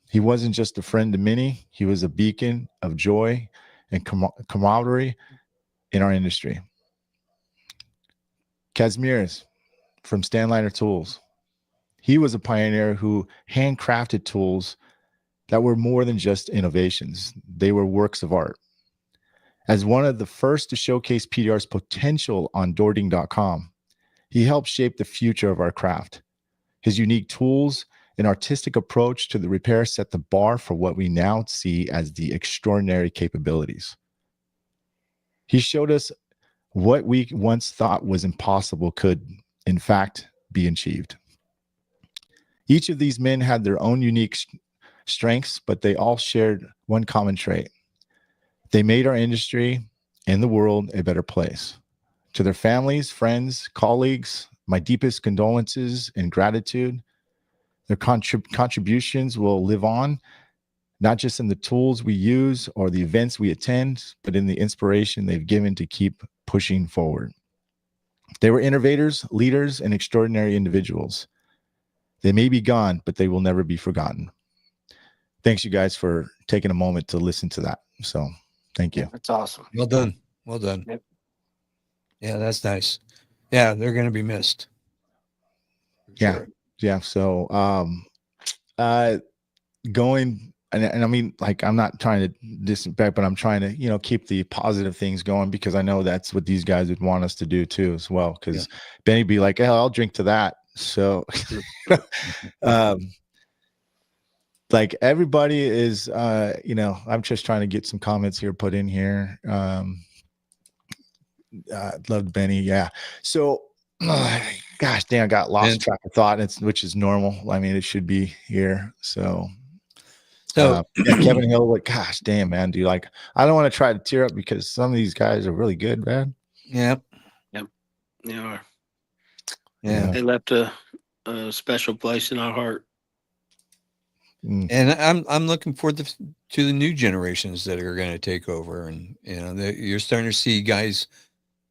He wasn't just a friend to many. He was a beacon of joy and camaraderie in our industry. Kazmierz from Stanliner Tools. He was a pioneer who handcrafted tools that were more than just innovations. They were works of art. As one of the first to showcase PDR's potential on Dording.com, he helped shape the future of our craft. His unique tools and artistic approach to the repair set the bar for what we now see as the extraordinary capabilities. He showed us what we once thought was impossible could, in fact, be achieved. Each of these men had their own unique strengths, but they all shared one common trait. They made our industry and the world a better place. To their families, friends, colleagues, my deepest condolences and gratitude. Their contributions will live on, not just in the tools we use or the events we attend, but in the inspiration they've given to keep pushing forward. They were innovators, leaders, and extraordinary individuals. They may be gone, but they will never be forgotten. Thanks, you guys, for taking a moment to listen to that. So thank you. That's awesome. Well done. Well done. Yep. Yeah, that's nice. Yeah, they're going to be missed. Yeah. Sure. Yeah. So going, and I mean, like, I'm not trying to disinfect, but I'm trying to, keep the positive things going, because I know that's what these guys would want us to do too, as well. Because Benny'd be like, "Hell, I'll drink to that." So, like, everybody is, I'm just trying to get some comments here put in here. Loved Benny. Yeah. So, gosh, dang, I got lost track of thought, which is normal. I mean, it should be here. So, Kevin Hill, like, gosh, damn, man, dude, like, I don't want to try to tear up because some of these guys are really good, man. Yep. They are. Yeah. They left a special place in our heart. And I'm looking forward to the new generations that are going to take over, and you're starting to see guys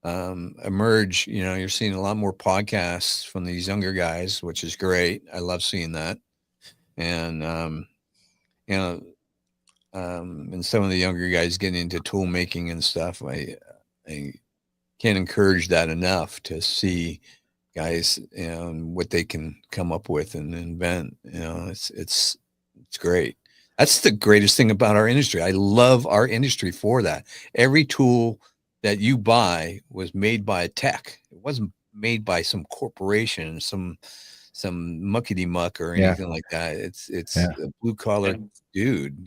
emerge. You're seeing a lot more podcasts from these younger guys, which is great. I love seeing that, and and some of the younger guys getting into tool making and stuff. I can't encourage that enough to see guys, what they can come up with and invent. It's great. That's the greatest thing about our industry. I love our industry for that. Every tool that you buy was made by a tech. It wasn't made by some corporation, some muckety muck or anything like that. It's a blue collar dude,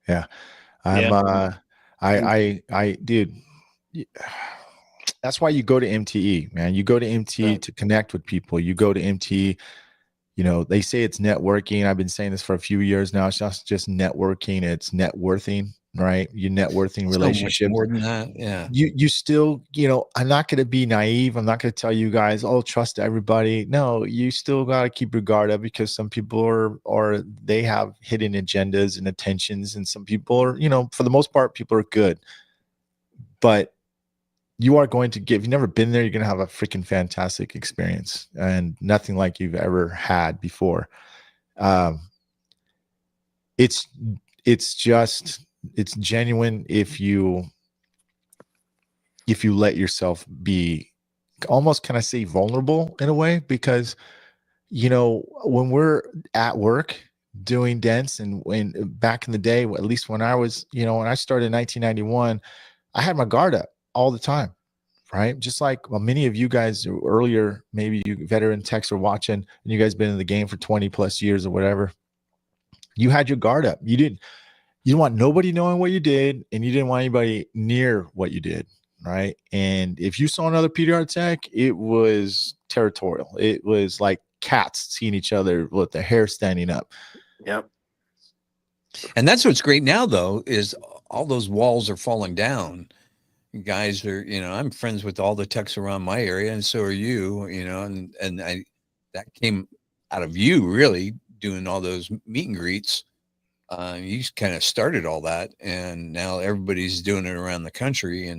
Yeah. I dude, that's why you go to MTE, man. You go to MTE to connect with people. You go to MTE, they say it's networking. I've been saying this for a few years now. It's not just networking, it's net worthing. right? Your networking So much relationships. more than that. Yeah. You still, I'm not going to be naive. I'm not going to tell you guys, oh, trust everybody. No, you still got to keep your guard up, because some people are they have hidden agendas and intentions, and some people are, for the most part, people are good. But you are going to get, if you've never been there, you're going to have a freaking fantastic experience, and nothing like you've ever had before. It's genuine if you let yourself be almost, can I say, vulnerable in a way, because when we're at work doing dents, and when back in the day, at least when I was, when I started in 1991, I had my guard up all the time, right? Just like, well, many of you guys earlier, maybe you veteran techs are watching, and you guys been in the game for 20 plus years or whatever. You had your guard up. You didn't want nobody knowing what you did, and you didn't want anybody near what you did, right? And if you saw another PDR tech, it was territorial. It was like cats seeing each other with their hair standing up. Yep. And that's what's great now, though, is all those walls are falling down. Guys are, I'm friends with all the techs around my area, and so are you, and that came out of you really doing all those meet and greets. You kind of started all that, and now everybody's doing it around the country,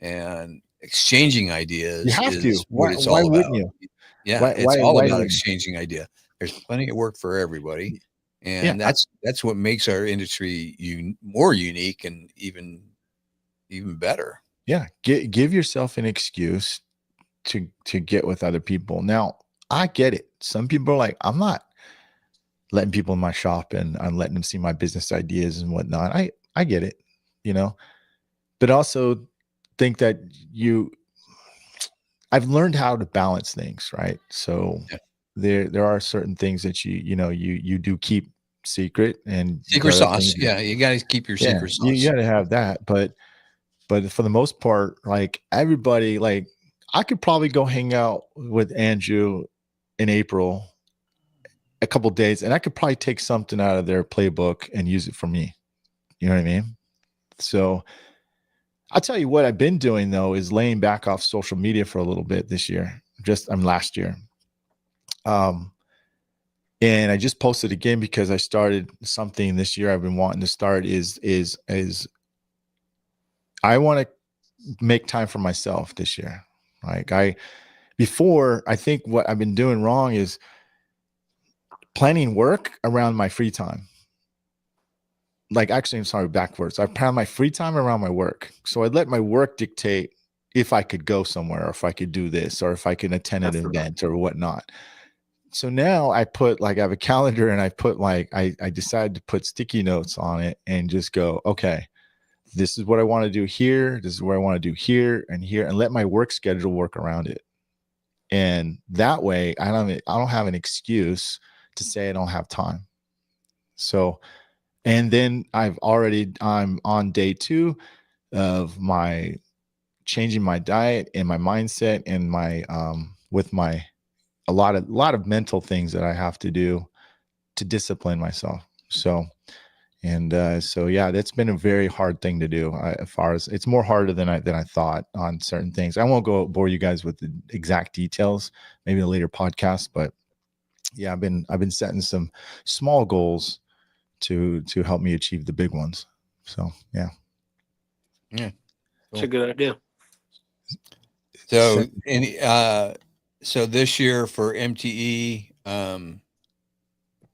and exchanging ideas You have is to. what it's all wouldn't about. you? Yeah, it's all about wouldn't you? exchanging idea. There's plenty of work for everybody, and Yeah, that's what makes our industry more unique and even better. yeah. Give yourself an excuse to get with other people. Now, I get it. Some people are like, I'm not letting people in my shop and I'm letting them see my business ideas and whatnot. I get it, but also think that I've learned how to balance things, right? So Yeah. there are certain things that you do keep secret, and Secret there are sauce. things Yeah, you got to keep your secret sauce. you got to have that. But for the most part, like everybody, like I could probably go hang out with Andrew in April a couple days, and I could probably take something out of their playbook and use it for me. You know what I mean? So I'll tell you what I've been doing, though, is laying back off social media for a little bit this year. Last year. And I just posted again because I started something this year I've been wanting to start is I want to make time for myself this year. Like before, I think what I've been doing wrong is planning work around my free time. Like, actually, I'm sorry, backwards. I plan my free time around my work. So I let my work dictate if I could go somewhere, or if I could do this, or if I can attend an event or whatnot. So now I have a calendar, and I put I decided to put sticky notes on it and just go, okay, this is what I want to do here. This is what I want to do here and here, and let my work schedule work around it. And that way I don't have an excuse to say I don't have time. So, and then I'm on day 2 of my changing my diet and my mindset and my with my a lot of mental things that I have to do to discipline myself. So yeah, that's been a very hard thing to do. As far as it's more harder than I thought on certain things. I won't go bore you guys with the exact details, maybe a later podcast, but yeah, I've been setting some small goals to help me achieve the big ones. So yeah. It's a good idea. So so this year for MTE,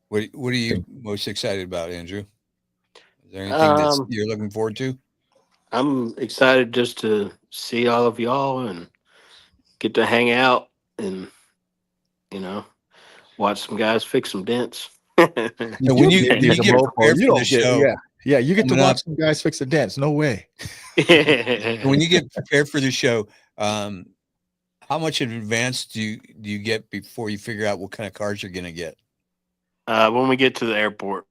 what are you most excited about, Andrew? Is there anything that you're looking forward to? I'm excited just to see all of y'all and get to hang out and watch some guys fix some dents. So when you get prepared for the show, you get to watch some guys fix the dents. No way. When you get prepared for the show, how much in advance do you get before you figure out what kind of cars you're going to get? When we get to the airport.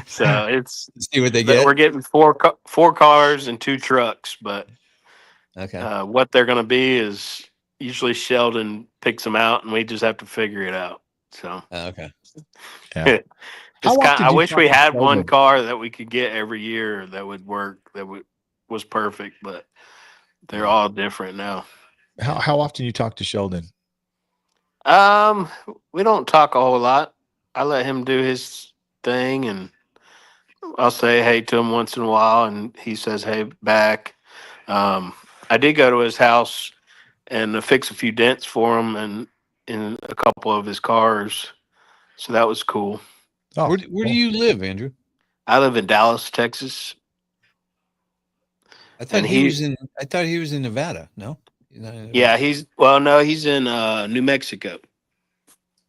So it's see what they get. We're getting four cars and 2 trucks, but okay, what they're going to be is usually Sheldon picks them out, and we just have to figure it out. So okay, yeah. How often I do you wish talk we to had one Sheldon? car that we could get every year that would work, was perfect, but they're Yeah. all different now. How often you talk to Sheldon? Um, we don't talk a whole lot. I let him do his thing, and I'll say hey to him once in a while, and he says hey back. I did go to his house and fix a few dents for him, and in a couple of his cars, so that was cool. Oh, Where do cool. you live, Andrew? I live in Dallas, Texas, and I thought he was in Nevada. No? He's not in yeah, Nevada. no, he's in New Mexico,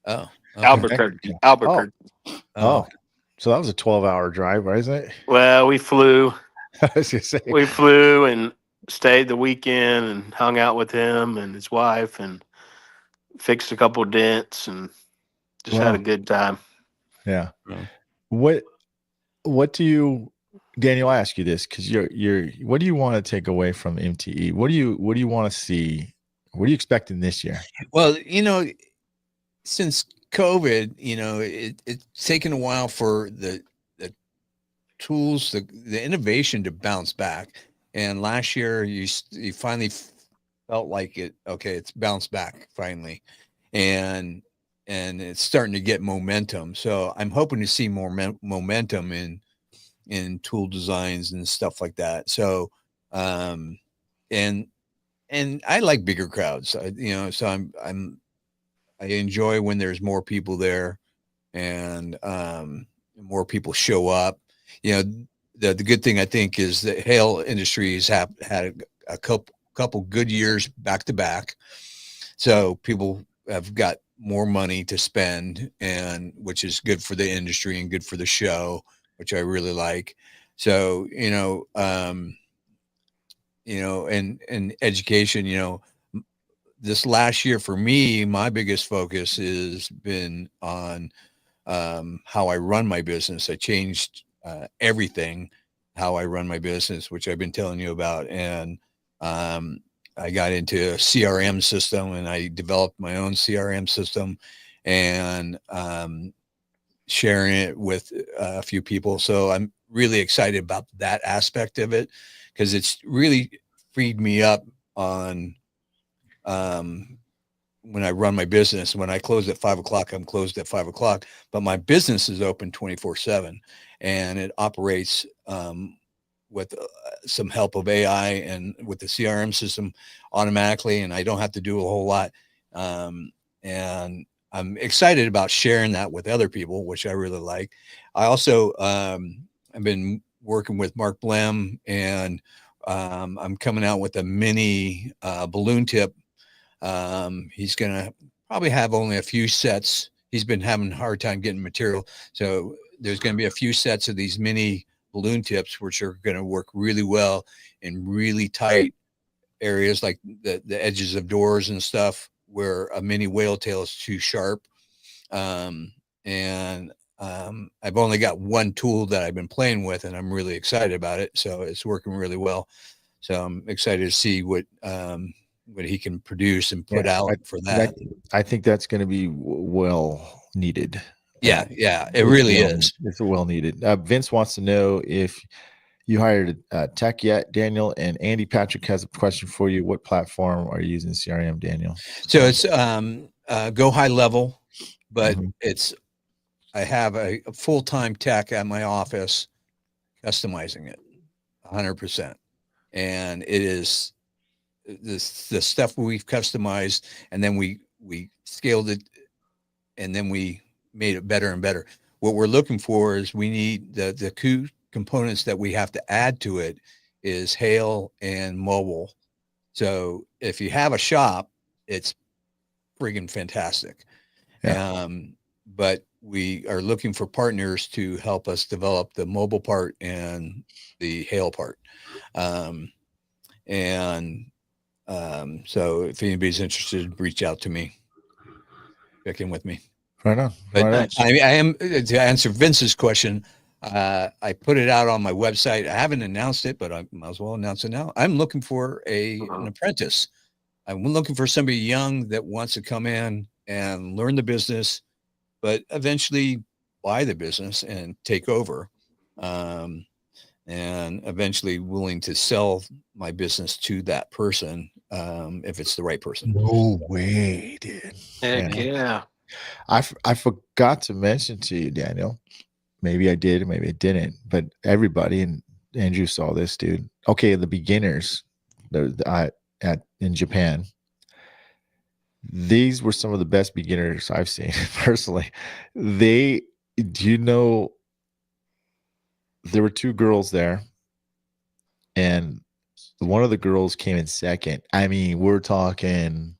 Oh, New okay. Albuquerque, Mexico. Oh, Albuquerque. Oh, oh. okay. So that was a 12-hour drive, right? Isn't it? Well, we flew. I was gonna say. We flew and stayed the weekend and hung out with him and his wife and fixed a couple dents and just had a Wow. good time. Yeah. Oh. What do you, Daniel? I ask you this because you're. What do you want to take away from MTE? What do you want to see? What are you expecting this year? Well, since COVID, it's taken a while for the tools, the innovation to bounce back. And last year, you finally felt like it. Okay, it's bounced back finally, and it's starting to get momentum. So I'm hoping to see more momentum in tool designs and stuff like that. So, and I like bigger crowds. So I enjoy when there's more people there and more people show up. The good thing I think is that hail industries have had a couple good years back to back, so people have got more money to spend, and which is good for the industry and good for the show, which I really like. So and education, this last year for me, my biggest focus has been on how I run my business. I changed everything, how I run my business, which I've been telling you about. And I got into a CRM system and I developed my own CRM system and sharing it with a few people. So I'm really excited about that aspect of it because it's really freed me up on when I run my business. When I close at 5 o'clock, I'm closed at 5 o'clock, but my business is open 24/7 and it operates with some help of AI and with the CRM system automatically. And I don't have to do a whole lot. And I'm excited about sharing that with other people, which I really like. I also, I've been working with Mark Blem and I'm coming out with a mini balloon tip. He's going to probably have only a few sets. He's been having a hard time getting material. So there's going to be a few sets of these mini balloon tips, which are going to work really well in really tight areas like the edges of doors and stuff where a mini whale tail is too sharp. And I've only got one tool that I've been playing with and I'm really excited about it. So it's working really well. So I'm excited to see what he can produce and put out for that. I think that's going to be well needed. Yeah, it really is. It's well needed. Vince wants to know if you hired a tech yet, Daniel, and Andy Patrick has a question for you. What platform are you using CRM, Daniel? So it's go high level, but I have a full-time tech at my office customizing it 100%. And it is the stuff we've customized and then we scaled it and then we made it better and better. What we're looking for is we need the two components that we have to add to it is hail and mobile. So if you have a shop, it's friggin' fantastic. Yeah. But we are looking for partners to help us develop the mobile part and the hail part. So if anybody's interested, reach out to me, check in with me. Right on. But Right on. I am, to answer Vince's question, I put it out on my website. I haven't announced it, but I might as well announce it now. I'm looking for an apprentice. I'm looking for somebody young that wants to come in and learn the business, but eventually buy the business and take over, and eventually willing to sell my business to that person if it's the right person. No way, dude. Heck yeah. I forgot to mention to you, Daniel. Maybe I did, maybe I didn't. But everybody, and Andrew saw this, dude. Okay, the beginners, in Japan, these were some of the best beginners I've seen personally. Do you know, there were two girls there, and one of the girls came in second. I mean, we're talking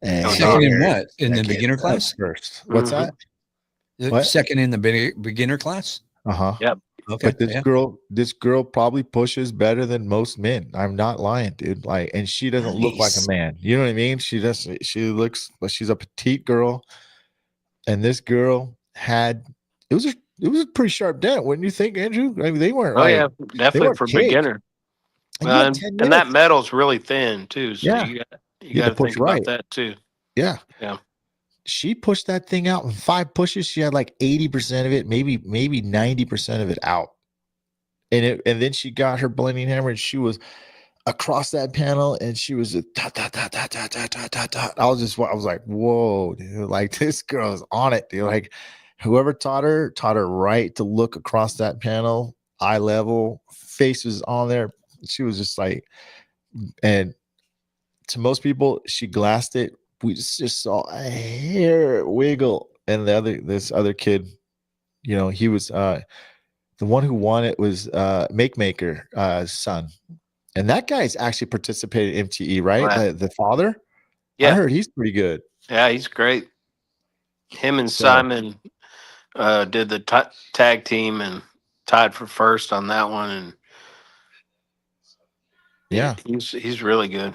Second in what? In the beginner class? First. What's that? What? Second in the beginner class? Uh-huh. Yep. Okay. But this girl probably pushes better than most men. I'm not lying, dude. Like, and she doesn't look like a man. You know what I mean? She looks like she's a petite girl. And this girl it was a pretty sharp dent, wouldn't you think, Andrew? I mean, they weren't definitely for cake. beginner. And And that metal's really thin too, so Yeah. you got to think about that too. Yeah. Yeah. She pushed that thing out in 5 pushes. She had like 80% of it, maybe 90% of it out. And then she got her blending hammer, and she was across that panel, and she was a dot, dot, dot, dot, dot, dot, dot, dot, dot. I was like, whoa, dude, like this girl is on it, dude. Like whoever taught her right to look across that panel, eye level, face was on there. She was just like, and to most people, she glassed it. We just saw a hair wiggle. And this other kid, you know, he was the one who won it was Maker's son. And that guy's actually participated in MTE, right? The father? Yeah. I heard he's pretty good. Yeah, he's great. Him and Simon did the tag team and tied for first on that one. And yeah, he's really good.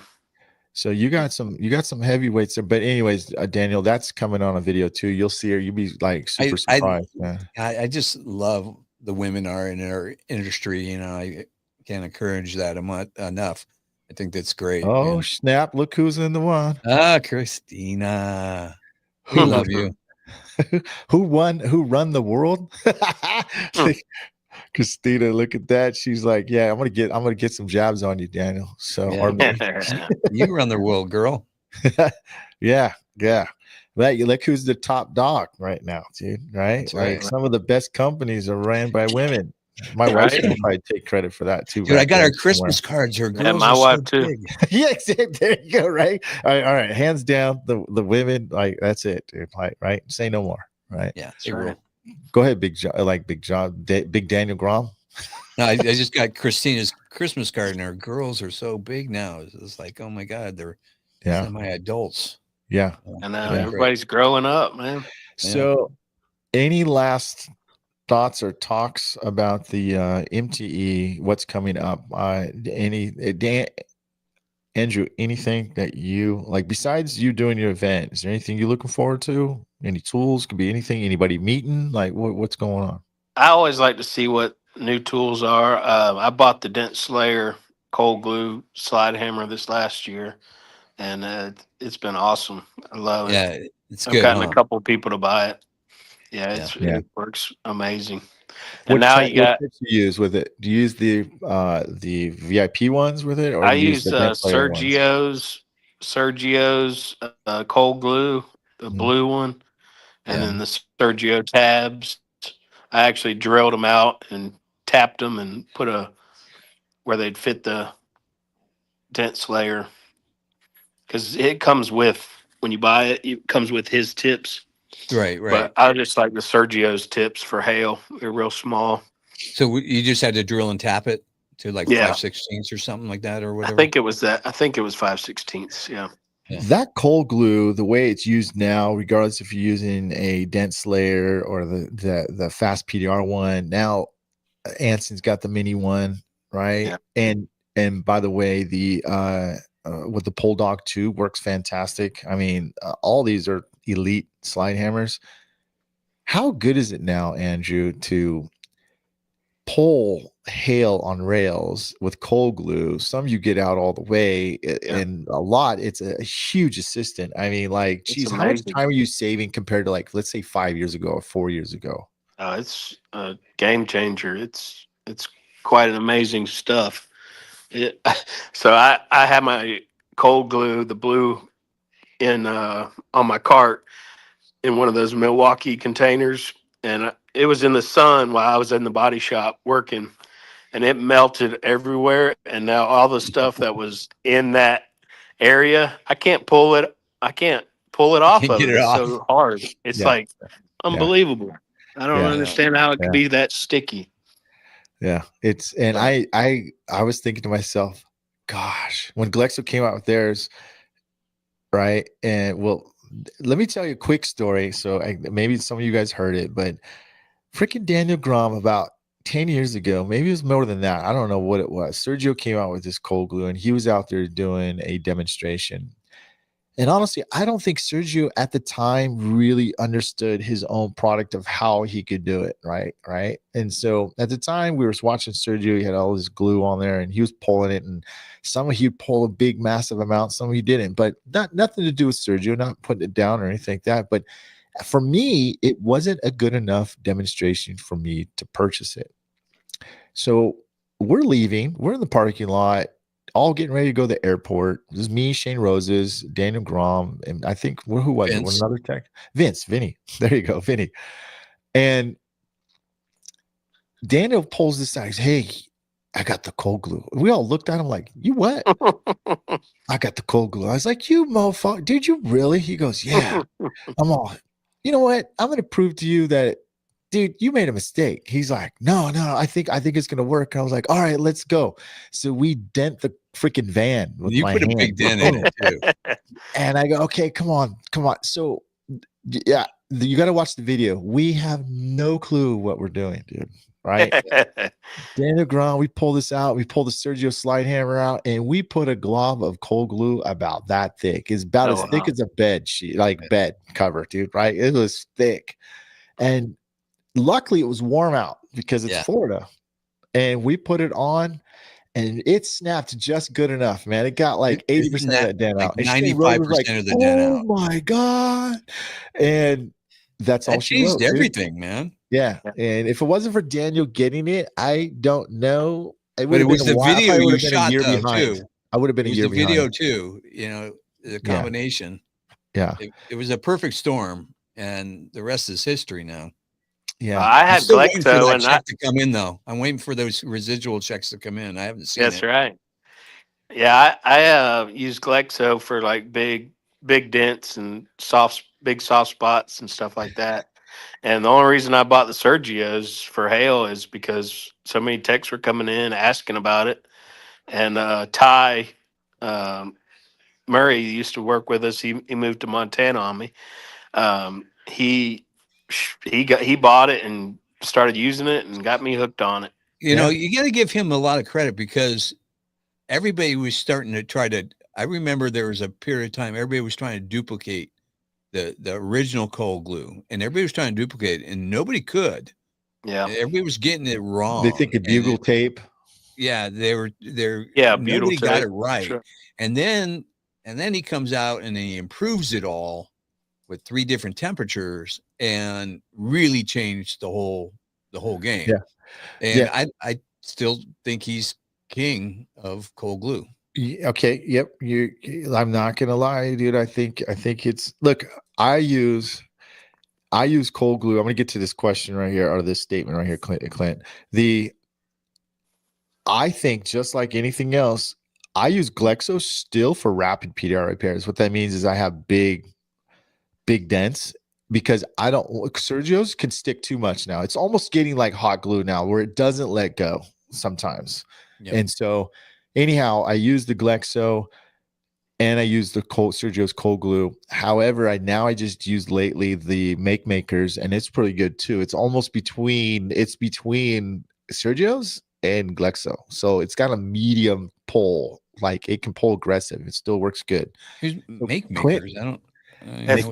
So you got some heavyweights there. But anyways, Daniel, that's coming on a video too. You'll see her. You'll be like super surprised. I just love the women are in our industry. You know, I can't encourage that enough. I think that's great. Oh, snap. Look who's in the one. Christina. We love you. Who run the world? Christina, look at that. She's like, yeah, I'm gonna get some jabs on you, Daniel. So you run the world, girl. yeah. Look who's the top dog right now, dude. Right? That's right. Like some of the best companies are ran by women. My wife can probably take credit for that too. Dude, I got our Christmas cards. Her girls my wife too. Yeah, there you go. Right. All right. Hands down, the women, like that's it, dude. Like, right. Say no more. Right. Yeah. Right. Go ahead, Big Daniel Gromm. No, I just got Christina's Christmas card, and her girls are so big now. It's like, oh my God, they're semi-adults. Yeah. I know. Everybody's growing up, man. So any last thoughts or talks about the MTE, what's coming up? Andrew, anything that you like besides you doing your event? Is there anything you're looking forward to? Any tools? Could be anything. Anybody meeting? Like what's going on? I always like to see what new tools are. I bought the Dent Slayer cold glue slide hammer this last year, and it's been awesome. I love it. Yeah, it's I've good. gotten a couple of people to buy it. Yeah, it works amazing. And now you got. What tips do you use with it? Do you use the VIP ones with it, or I use Sergio's cold glue, the blue one, and then the Sergio tabs. I actually drilled them out and tapped them and put where they'd fit the Dent Slayer, because it comes with, when you buy it, it comes with his tips. Right. But I just like the Sergio's tips for hail. They're real small. So you just had to drill and tap it to like 5/16 or something like that, or whatever. I think it was 5/16. Yeah. That cold glue, the way it's used now, regardless if you're using a Dent Slayer or the fast PDR one, now Anson's got the mini one, right? Yeah. And by the way, the with the Pole Dog 2 works fantastic. I mean, all these are elite slide hammers. How good is it now, Andrew, to pull hail on rails with cold glue? Some you get out all the way, and a lot it's a huge assistant. I mean, like, geez, how much time are you saving compared to, like, let's say 5 years ago or 4 years ago? It's a game changer. It's quite an amazing stuff. It, so I have my cold glue, the blue, in on my cart in one of those Milwaukee containers, and it was in the sun while I was in the body shop working, and it melted everywhere. And now all the stuff that was in that area, I can't pull it. I can't pull it off Can't of get it. it It's off. so hard. It's Yeah. like Yeah. unbelievable. I don't Yeah. understand how it could Yeah. be that sticky. Yeah. It's, and I was thinking to myself, gosh, when Glexo came out with theirs, right? And well, let me tell you a quick story. So maybe some of you guys heard it, but freaking Daniel Gromm about 10 years ago, maybe it was more than that. I don't know what it was. Sergio came out with this cold glue and he was out there doing a demonstration. And honestly, I don't think Sergio at the time really understood his own product of how he could do it. Right. And so at the time we were watching Sergio, he had all this glue on there and he was pulling it, and some of he'd pull a big, massive amount, some he didn't, but nothing to do with Sergio, not putting it down or anything like that. But for me, it wasn't a good enough demonstration for me to purchase it. So we're leaving. We're in the parking lot, all getting ready to go to the airport. This is me, Shane Roses, Daniel Gromm, and I think who was it? Vince. Another tech? Vinny. There you go, Vinny. And Daniel pulls this out. He's, hey, I got the cold glue. We all looked at him like, you what? I got the cold glue. I was like, you motherfucker, did you really? He goes, yeah. I'm all, you know what? I'm going to prove to you that, dude, you made a mistake. He's like, no, I think it's going to work. And I was like, all right, let's go. So we dent the freaking van with You my put a hand. big dent in it too. And I go, okay, come on. So yeah, you got to watch the video. We have no clue what we're doing, dude. Right? Daniel Gromm, we pull this out. We pull the Sergio slide hammer out, and we put a glob of cold glue about that thick. It's about as thick as a bed sheet, like bed cover, dude. Right? It was thick, and luckily it was warm out because it's Florida, and we put it on, and it snapped just good enough, man. It got like 80% of that dent like out. And 95% was like, of the dent out. Oh my god! And that's all she changed wrote, everything, dude. man. Yeah, and if it wasn't for Daniel getting it, I don't know. It But would it have was been a the while. video I would you have been a shot year though behind. too. I would have been It a was year the video behind. too. You know, the combination. Yeah. It was a perfect storm, and the rest is history now. Yeah. I had I'm still waiting for Glexo, that and check to come in, though. I'm waiting for those residual checks to come in. I haven't seen that's it. right. Yeah, I use Glexo for like big dents and big soft spots and stuff like that. And the only reason I bought the Sergios for hail is because so many texts were coming in asking about it. And Ty um, Murray used to work with us. He moved to Montana on me. He bought it and started using it and got me hooked on it. You know, you got to give him a lot of credit because everybody was starting to try to. I remember there was a period of time everybody was trying to duplicate the original cold glue, and everybody was trying to duplicate it, and nobody could. Yeah, everybody was getting it wrong. They think of bugle tape. Yeah, they're bugle nobody got tape. it right. Sure. And then he comes out and he improves it all with 3 different temperatures and really changed the whole game. Yeah. And I still think he's king of cold glue. Okay. Yep. I'm not gonna lie, dude. I think it's, look, I use cold glue. I'm gonna get to this question right here, or this statement right here, Clint. I think just like anything else, I use Glexo still for rapid PDR repairs. What that means is I have big dents, because I don't, Sergio's can stick too much now. It's almost getting like hot glue now where it doesn't let go sometimes. Yep. And so anyhow, I use the Glexo and I use the Sergio's cold glue. However, I just used lately the Makers, and it's pretty good too. It's almost between Sergio's and Glexo. So it's got a medium pull, like it can pull aggressive. It still works good. Who's Makers? I don't. That's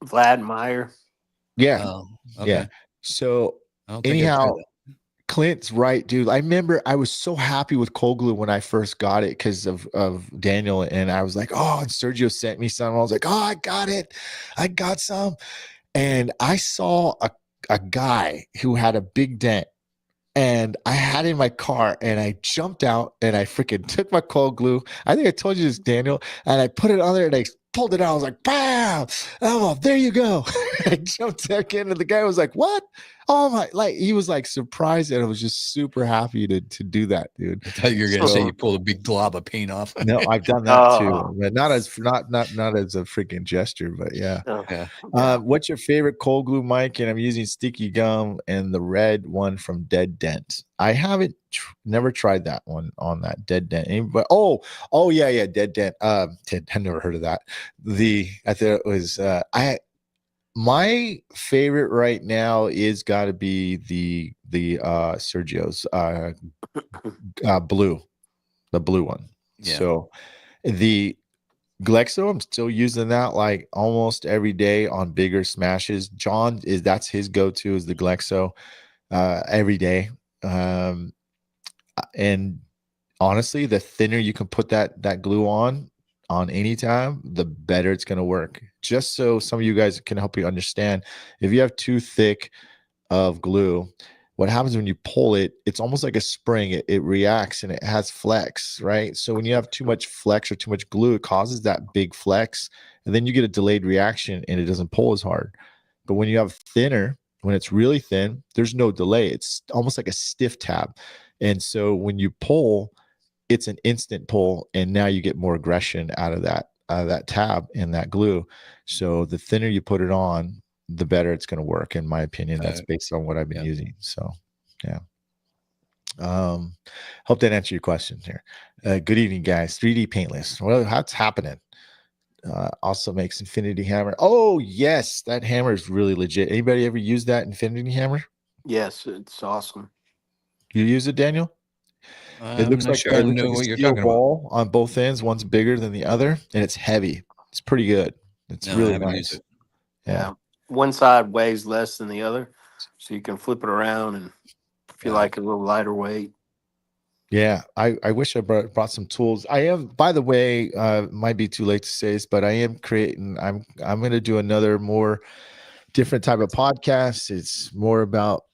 Vlad Meyer. Yeah. Oh, okay. Yeah. So anyhow, Clint's right, dude. I remember I was so happy with cold glue when I first got it because of Daniel, and I was like, oh, and Sergio sent me some. I was like, oh, I got it. I got some. And I saw a guy who had a big dent, and I had it in my car, and I jumped out and I freaking took my cold glue. I think I told you this, Daniel, and I put it on there and I pulled it out. I was like, bam! Oh, there you go. I jumped back in, and the guy was like, what? Oh my, like he was like surprised, and I was just super happy to do that, dude. I thought you were going to say you pulled a big glob of paint off. No, I've done that too, but not as a freaking gesture, but yeah. Yeah. What's your favorite cold glue, Myke? And I'm using sticky gum and the red one from Dead Dent. I haven't never tried that one on that Dead Dent. But yeah, Dead Dent. I never heard of that. I thought it was my favorite right now is got to be the Sergio's blue, the blue one. Yeah. So the Glexo, I'm still using that like almost every day on bigger smashes. That's his go-to is the Glexo every day. And honestly, the thinner you can put that glue on any time, the better it's going to work. Just so some of you guys can help you understand, if you have too thick of glue, what happens when you pull it, it's almost like a spring. It reacts and it has flex, right? So when you have too much flex or too much glue, it causes that big flex, and then you get a delayed reaction and it doesn't pull as hard. But when you have thinner, when it's really thin, there's no delay. It's almost like a stiff tab. And so when you pull, it's an instant pull, and now you get more aggression out of that tab and that glue. So the thinner you put it on, the better it's going to work, in my opinion. That's based on what I've been using. So yeah. Hope that answered your question here. Good evening, guys. 3D paintless. Well, what's happening? Also makes Infinity Hammer. Oh yes, that hammer is really legit. Anybody ever use that Infinity Hammer? Yes, it's awesome. You use it, Daniel? It looks like sure I know what you're talking ball on both ends. One's bigger than the other, and it's heavy. It's pretty good. It's really nice. Yeah. One side weighs less than the other, so you can flip it around and feel like a little lighter weight. Yeah, I wish I brought some tools. I am, by the way, might be too late to say this, but I am creating. I'm going to do another more different type of podcast. It's more about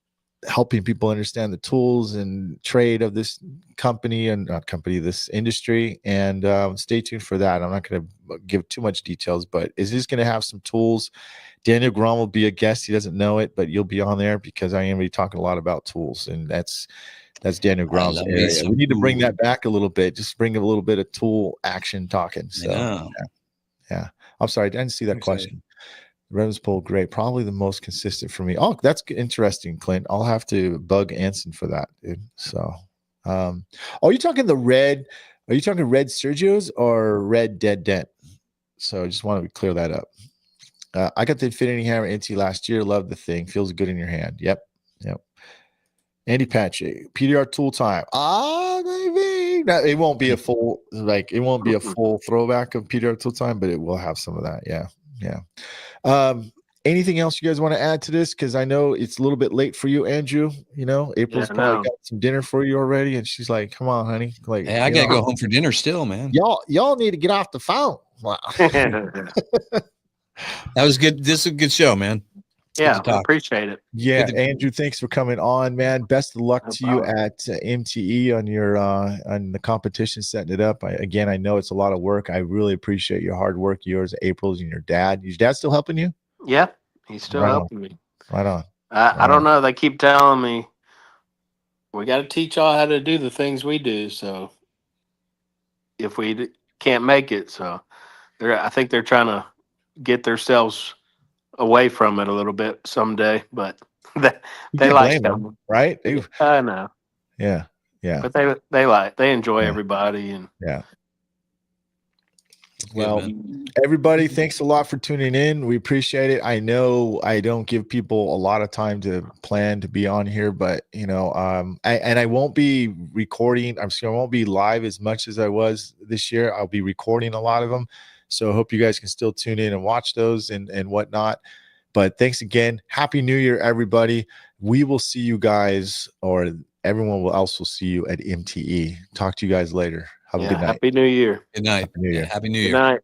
helping people understand the tools and trade of this company and not company, this industry. And stay tuned for that. I'm not going to give too much details, but is this going to have some tools? Daniel Gromm will be a guest. He doesn't know it, but you'll be on there because I am really talking a lot about tools, and that's Daniel Gromm's area. We need to bring that back a little bit. Just bring a little bit of tool action talking. So yeah. I'm sorry, I didn't see that question. Revs pull, great. Probably the most consistent for me. Oh, that's interesting, Clint. I'll have to bug Anson for that, dude. So, are you talking the red? Are you talking red Sergio's or red Dead Dent? So, I just want to clear that up. I got the Infinity Hammer NT last year. Love the thing. Feels good in your hand. Yep. Andy Patchy, PDR tool time. Maybe it won't be a full throwback of PDR tool time, but it will have some of that. Yeah. Anything else you guys want to add to this? Because I know it's a little bit late for you, Andrew. You know, April's probably got some dinner for you already, and she's like, "Come on, honey." Like, hey, I gotta go home for dinner still, man. Y'all need to get off the phone. Wow. That was good. This is a good show, man. Yeah, I appreciate it. Yeah, Andrew, thanks for coming on, man. Best of luck to you at MTE on your on the competition, setting it up. I know it's a lot of work. I really appreciate your hard work, yours, April's, and your dad. Your dad still helping you? Yeah, he's still helping me. Right on. I don't know. They keep telling me we got to teach y'all how to do the things we do. So if we can't make it, so I think they're trying to get themselves away from it a little bit someday, but they like them, right? I know. Yeah. But they enjoy everybody, and well, everybody, thanks a lot for tuning in. We appreciate it. I know I don't give people a lot of time to plan to be on here, but I won't be recording. I won't be live as much as I was this year. I'll be recording a lot of them. So I hope you guys can still tune in and watch those and whatnot. But thanks again. Happy New Year, everybody. We will see you guys, or everyone else will see you at MTE. Talk to you guys later. Have a good night. Happy New Year. Good night. Happy New Year. Happy New Year. Good night.